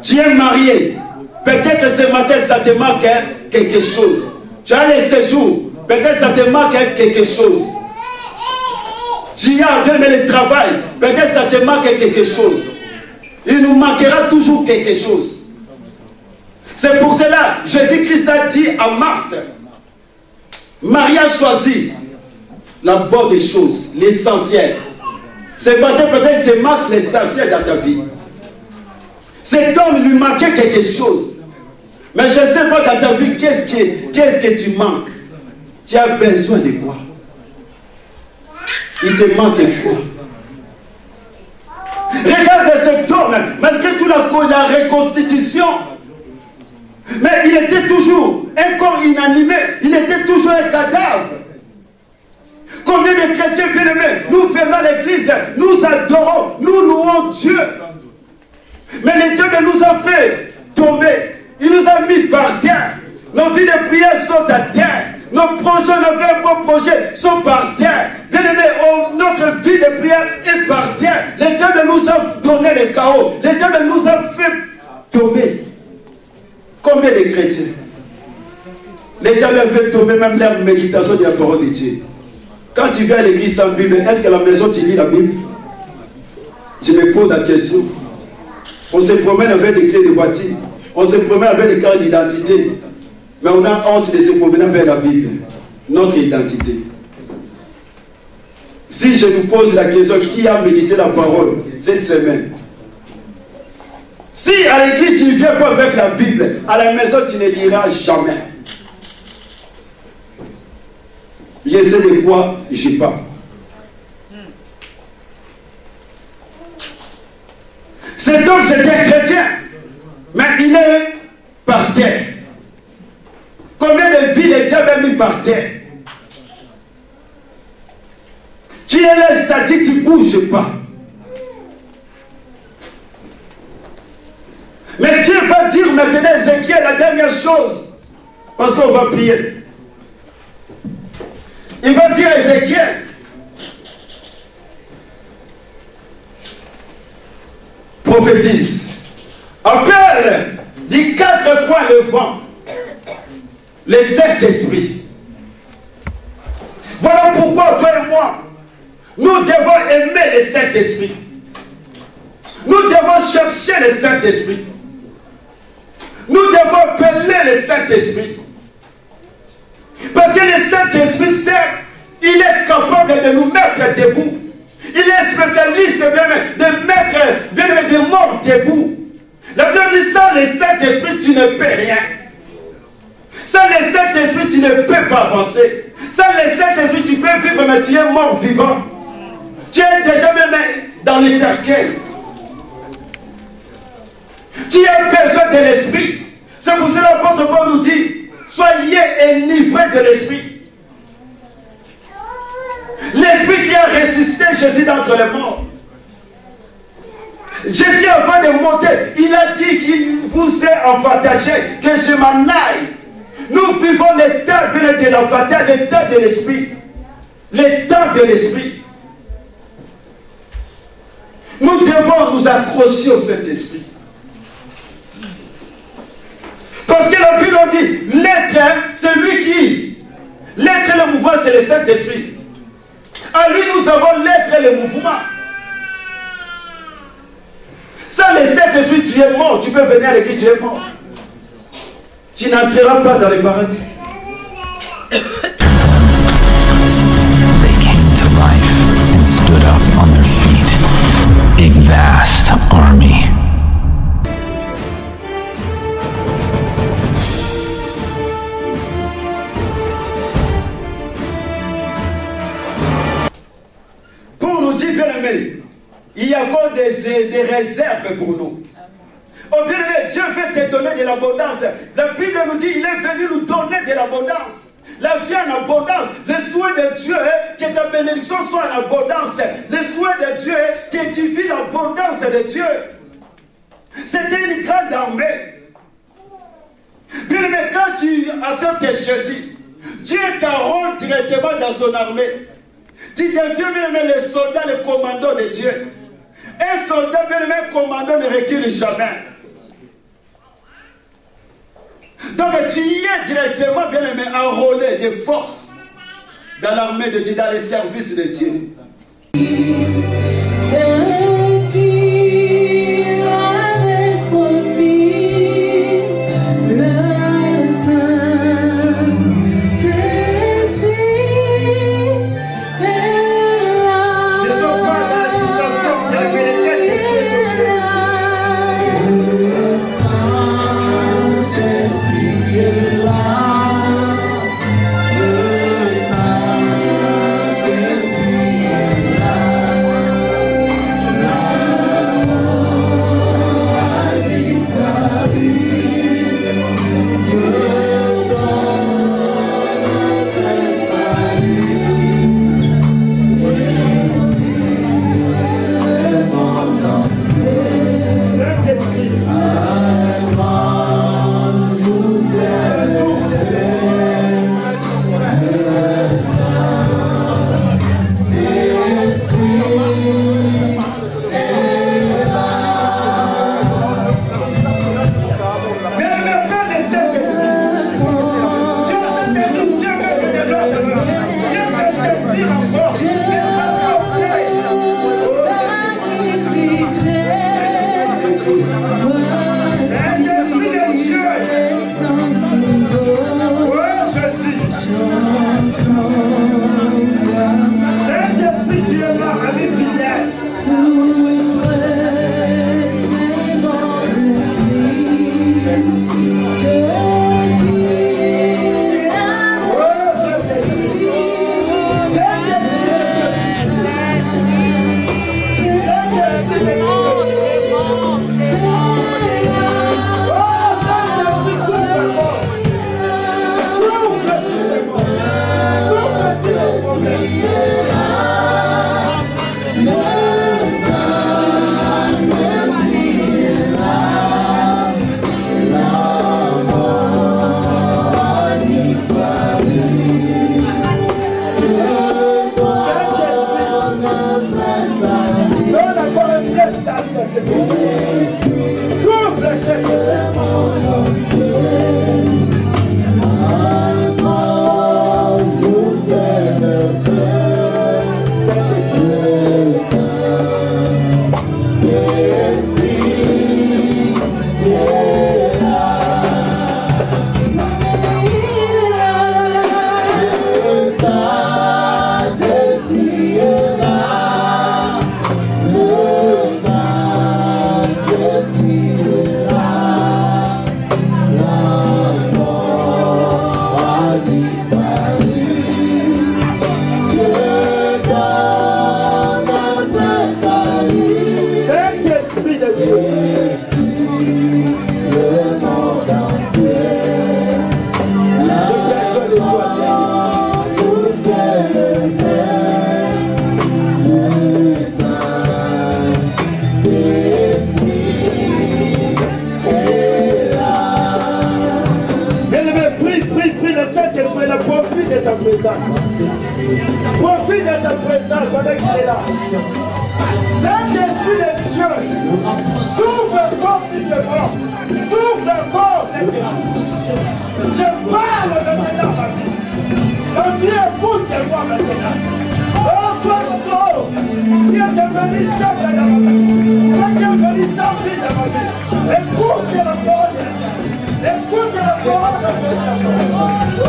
[SPEAKER 1] tu es marié. Peut-être que ce matin, ça te manque quelque chose. Tu as les séjours, peut-être que ça te manque quelque chose. Tu as bien le travail, peut-être que ça te manque quelque chose. Il nous manquera toujours quelque chose. C'est pour cela, Jésus-Christ a dit à Marthe, Marie a choisi la bonne des choses, l'essentiel. Ce matin, peut-être qu'il te manque l'essentiel dans ta vie. Cet homme lui manquait quelque chose. Mais je ne sais pas dans ta vie, qu'est-ce que tu manques? Tu as besoin de quoi? Il te manque quoi? Regarde cet homme, malgré toute la reconstitution, mais il était toujours un corps inanimé, il était toujours un cadavre. Combien de chrétiens bien-aimés, nous venons à l'église, nous adorons, nous louons Dieu. Mais le Dieu nous a fait tomber. Il nous a mis par terre. Nos vies de prière sont à terre. Nos projets, nos beaux projets sont par terre. Bien-aimés, notre vie de prière est par terre. Le Dieu nous a donné le chaos. Le Dieu nous a fait tomber. Combien de chrétiens? Le Dieu a fait tomber même la méditation de la parole de Dieu. Quand tu viens à l'église sans Bible, est-ce qu'à la maison tu lis la Bible? Je me pose la question. On se promène avec des clés de voiture. On se promène avec des cartes d'identité. Mais on a honte de se promener avec la Bible. Notre identité. Si je nous pose la question, qui a médité la parole cette semaine? Si à l'église tu ne viens pas avec la Bible, à la maison tu ne liras jamais. Je sais de quoi je parle. Cet homme c'était chrétien, mais il est par terre. Combien de vies le diable a mis par terre? Tu es là statique, tu ne bouges pas. Mais Dieu va dire maintenant à Ézéchiel la dernière chose, parce qu'on va prier. Il va dire à Ézéchiel, prophétise, appelle des 4 coins le vent, les 7 esprits. Voilà pourquoi toi et moi, nous devons aimer les 7 esprits. Nous devons chercher les 7 esprits. Nous devons appeler les 7 esprits. Parce que les 7 esprits, certes, il est capable de nous mettre debout. Il est spécialiste de mettre des morts debout. La Bible dit, sans les 7 esprits, tu ne peux rien. Sans les 7 esprits, tu ne peux pas avancer. Sans les 7 esprits, tu peux vivre, mais tu es mort vivant. Tu es déjà même dans le cercueil. Tu as besoin de l'esprit. C'est pour cela que l'apôtre Paul nous dit, soyez enivrés de l'esprit. L'esprit qui a résisté Jésus d'entre les morts. Jésus, avant de monter, il a dit qu'il vous est avantagé, que je m'en aille. Nous vivons l'état de l'avantage, l'état de l'esprit. L'état de l'esprit. Nous devons nous accrocher au Saint-Esprit. Parce que la Bible dit, l'être, c'est lui qui. L'être et le mouvement, c'est le Saint-Esprit. À lui, nous avons l'être et le mouvement. Sans le Saint-Esprit, tu es mort. Tu peux venir à l'église, tu es mort. Tu n'entreras pas dans le paradis.
[SPEAKER 3] They came to life and stood up on their feet.
[SPEAKER 1] bien-aimé, il y a encore des réserves pour nous. Oh bien-aimé, Dieu veut te donner de l'abondance. La Bible nous dit, il est venu nous donner de l'abondance. La vie en abondance. Le souhait de Dieu est que ta bénédiction soit en abondance. Le souhait de Dieu est que tu vis l'abondance de Dieu. C'était une grande armée. Bien-aimé, quand tu acceptes Jésus, Dieu t'enrôle directement dans son armée. Tu deviens bien-aimé le soldat, le commando de Dieu. Un soldat bien-aimé, commando ne recule jamais. Donc tu y es directement bien-aimé enrôlé de force dans l'armée de Dieu, dans les services de Dieu.
[SPEAKER 5] Profite de sa présence pendant qu'il est là. Saint-Esprit de Dieu, s'ouvre le corps sur ce corps. S'ouvre le corps, je parle maintenant, ma vie. Ma vie, écoute-moi maintenant. Oh, toi, sourd, qui est devenu simple dans ma vie. Toi qui es devenu simple dans ma vie. Écoute la parole de Dieu. Écoute la parole de Dieu. Oh.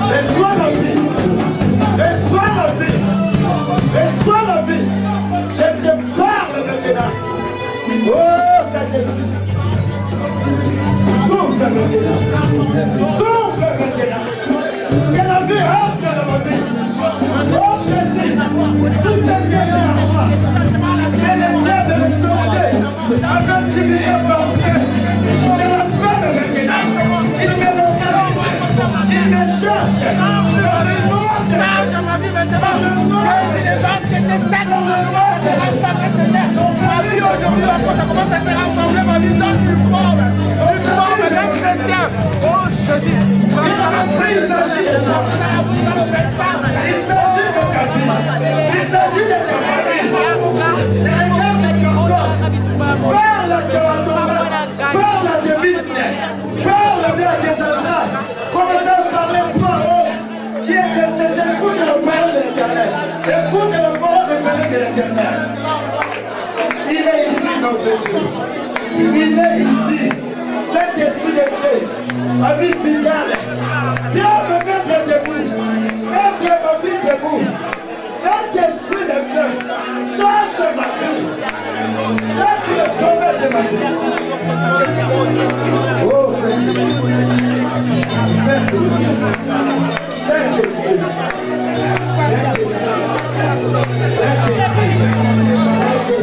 [SPEAKER 5] Reçois la vie. Reçois la vie. Reçois la vie. Je te parle maintenant. Oh, Saint-Esprit. S'ouvre Souffle maintenant. Que la vie entre dans ma vie. Oh Jésus, tout ce qui est là en moi, que les dieux de me sauver, avec divinité volonté, que la femme maintenant, il me localise, il me cherche, dans le monde,
[SPEAKER 6] Charge ma vie maintenant. Les hommes qui étaient secs, ma vie aujourd'hui, ça commence à se rassembler, ma vie dans une forme d'un chrétien. Oh Jésus,
[SPEAKER 5] il s'agit de toi. Il s'agit de ta vie. Il s'agit de ta famille. Regarde les personnes. Parle à ton travail. Parle à tes business. Parle à tes entrailles. Commencez à parler toi, qui est décéché. Écoute la parole de l'Éternel. Écoute la parole révélée de l'Éternel. Il est ici, notre Dieu. Il est ici. Cet esprit de Dieu, ami fidèle, viens me mettre debout, mettre ma vie debout. Cet esprit de Dieu, chasse ma vie, chasse le domaine de ma vie. Oh Saint-Esprit, Saint-Esprit, Saint-Esprit, Saint-Esprit,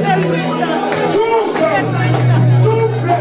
[SPEAKER 5] Saint-Esprit, souffle, souffle.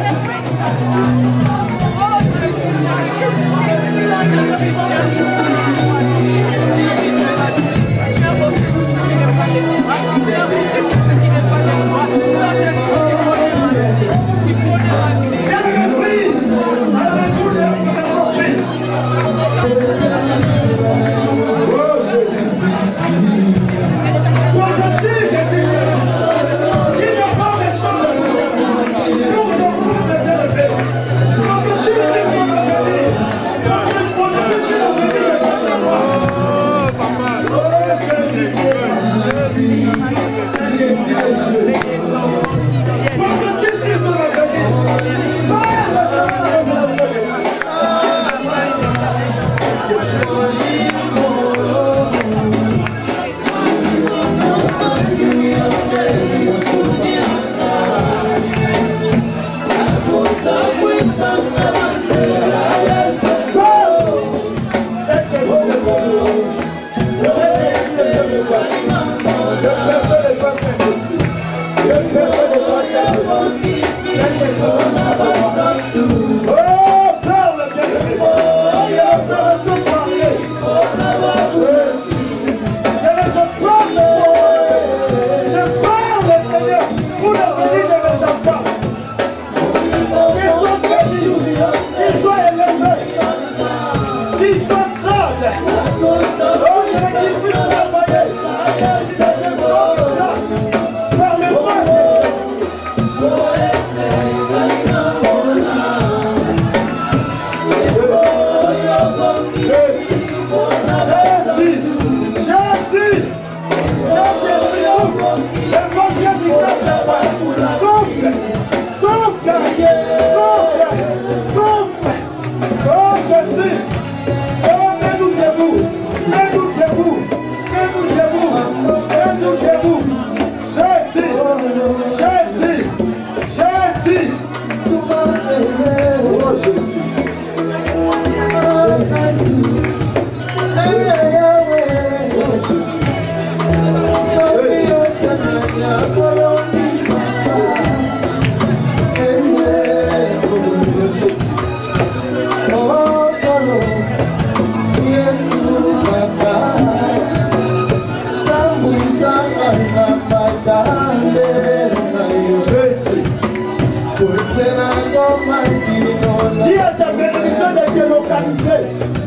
[SPEAKER 5] Dis à ta bénédiction de te localiser.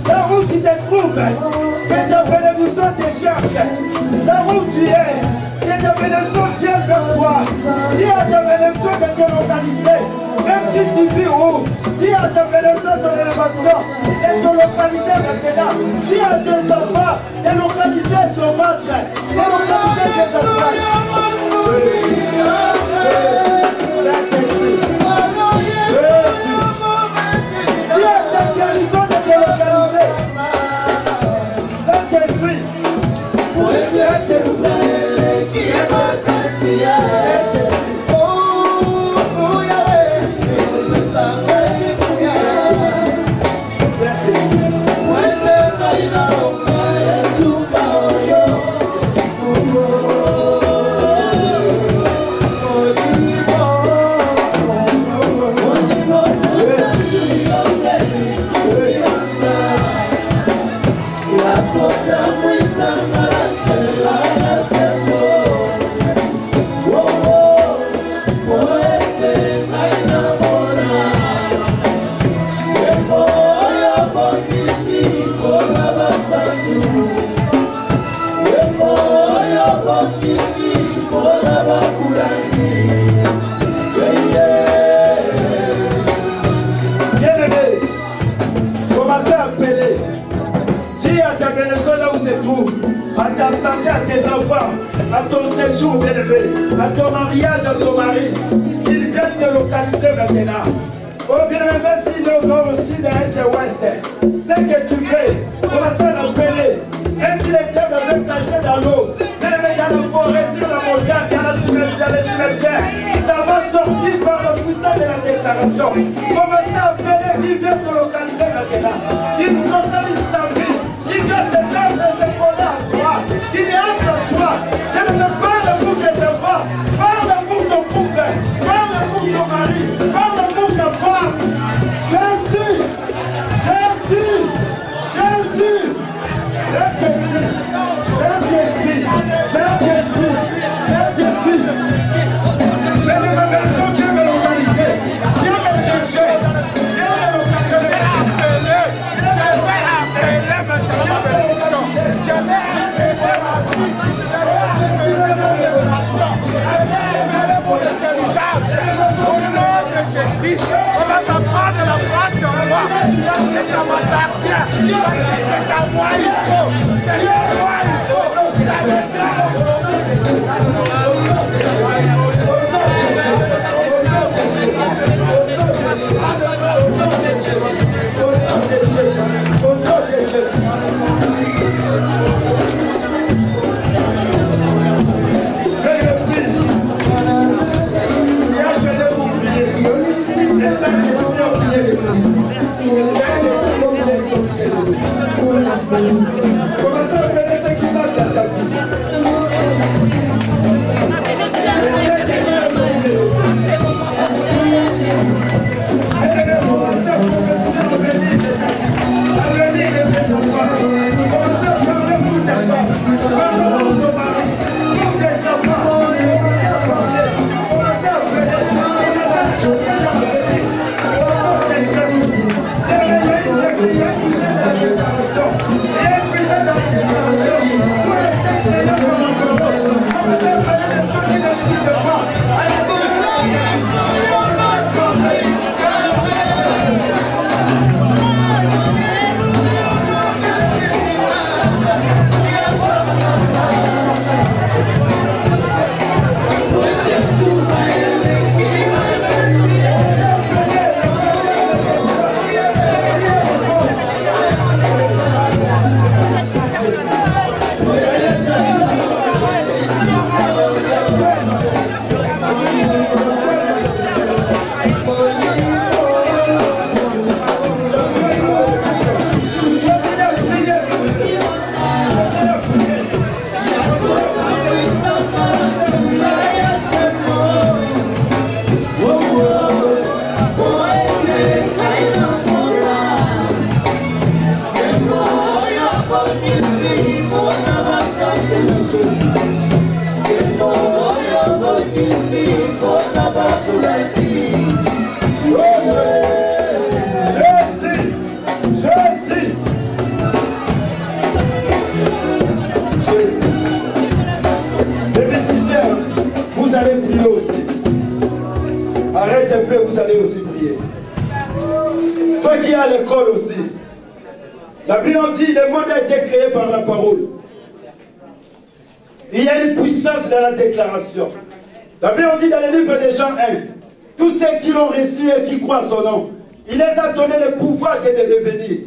[SPEAKER 5] Là où tu te trouves, que ta bénédiction te cherche. Là où tu es, que ta bénédiction vienne vers toi. Dis à ta bénédiction de te localiser. Même si tu vis où, dis à ta bénédiction ton élévation et te localiser maintenant. Dis à tes enfants de localiser ton ventre. De localiser tes enfants. Saint-Esprit,
[SPEAKER 1] à ton séjour bien-aimé, à ton mariage, à ton mari. Qu'il vienne te localiser maintenant. Oh bien-aimé, même s'il est au nord aussi, de l'est et ouest, ce que tu fais, commence à l'appeler. Et si les diables veulent cacher dans l'eau, même dans la forêt, sur la montagne, dans les cimetières, ça va sortir par le puissance de la déclaration. Commencez à appeler qui vient te localiser maintenant. Qui localise ta vie, qui vient se mettre et se coller à toi, qui est entre toi. Je ne veux pas l'amour de tes enfants, pas l'amour de ton couple, pas l'amour de ton mari, pas l'amour de ta femme. Jésus, Jésus, Jésus. Saint-Esprit, Saint-Esprit, Saint-Esprit, Saint-Esprit. Venez ma personne, viens me localiser, viens me chercher, viens me localiser.
[SPEAKER 6] On va s'apprendre la place sur moi. Et ça m'appartient. C'est à moi il faut. C'est à moi il faut.
[SPEAKER 1] Commencez à appeler ce qui va dans ta vie. Vous allez aussi prier. Toi qui es à l'école aussi. La Bible dit le monde a été créé par la parole. Il y a une puissance dans la déclaration. La Bible dit dans le livre de Jean 1, tous ceux qui l'ont reçu et qui croient son nom, il les a donné le pouvoir de devenir.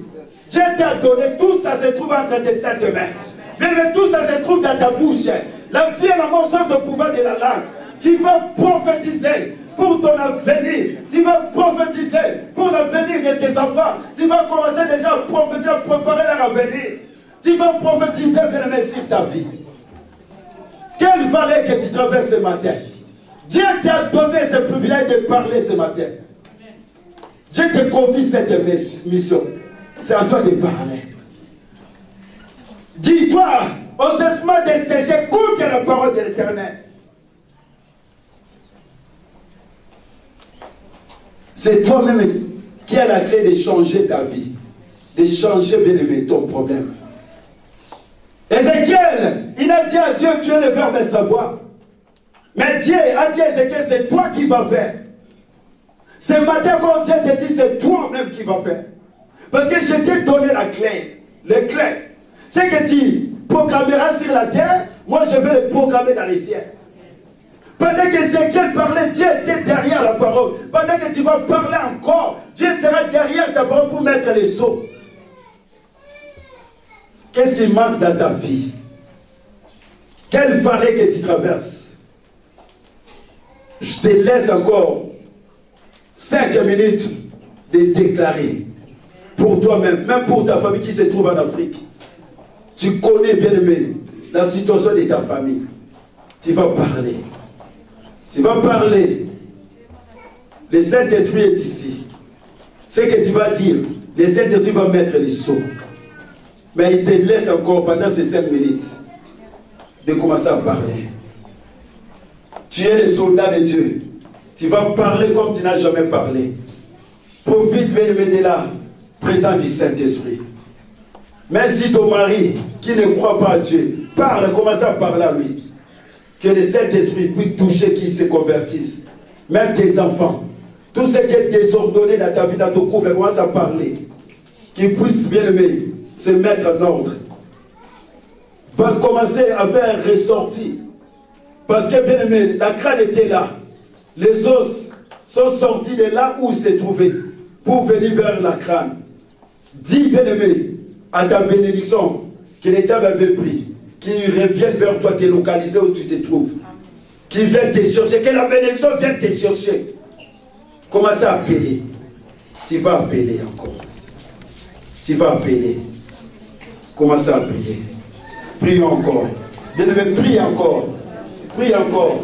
[SPEAKER 1] Dieu t'a donné, tout ça se trouve entre tes saintes mains. Mais tout ça se trouve dans ta bouche. La vie et la mort sont au pouvoir de la langue. Tu vas prophétiser pour ton avenir. Tu vas prophétiser pour l'avenir de tes enfants. Tu vas commencer déjà à prophétiser, à préparer leur avenir. Tu vas prophétiser bien sur ta vie. Quelle vallée que tu traverses ce matin. Dieu t'a donné ce privilège de parler ce matin. Dieu te confie cette mission. C'est à toi de parler. Dis-toi, au cessement de sécher, écoute la parole de l'Éternel. C'est toi-même qui as la clé de changer ta vie, de changer bien aimé ton problème. Ézéchiel, il a dit à Dieu, tu es le verbe de savoir. Mais Dieu a dit à Ézéchiel, c'est toi qui vas faire. Ce matin, quand Dieu te dit, c'est toi-même qui vas faire. Parce que je t'ai donné la clé, les clés. C'est que tu proclameras sur la terre Moi, je vais les programmer dans les ciels. Pendant qu'Ézéchiel parlait, Dieu était derrière la parole. Pendant que tu vas parler encore, Dieu sera derrière ta parole pour mettre les sceaux. Qu'est-ce qui manque dans ta vie? Quelle vallée que tu traverses? Je te laisse encore 5 minutes de déclarer pour toi-même, même pour ta famille qui se trouve en Afrique. Tu connais bien aimé la situation de ta famille. Tu vas parler. Tu vas parler. Le Saint-Esprit est ici. Ce que tu vas dire, le Saint-Esprit va mettre les sceaux. Mais il te laisse encore pendant ces 5 minutes de commencer à parler. Tu es le soldat de Dieu. Tu vas parler comme tu n'as jamais parlé. Profite bien de la présence du Saint-Esprit. Même si ton mari, qui ne croit pas à Dieu, parle, commence à parler à lui. Que le Saint-Esprit puisse toucher, qu'il se convertisse. Même tes enfants. Tout ce qui est désordonné dans ta vie, dans ton couple, commence à parler. Qu'ils puissent bien aimer se mettre en ordre. Va commencer à faire ressortir. Parce que bien aimé, la crâne était là. Les os sont sortis de là où ils se trouvaient pour venir vers la crâne. Dis bien aimé à ta bénédiction que l'État avait pris, qu'il revienne vers toi, te localiser où tu te trouves. Qu'il vienne te chercher, que la bénédiction vienne te chercher. Commence à appeler. Tu vas appeler encore. Tu vas appeler. Commence à appeler. Prie encore. Bien aimé, prie encore. Prie encore.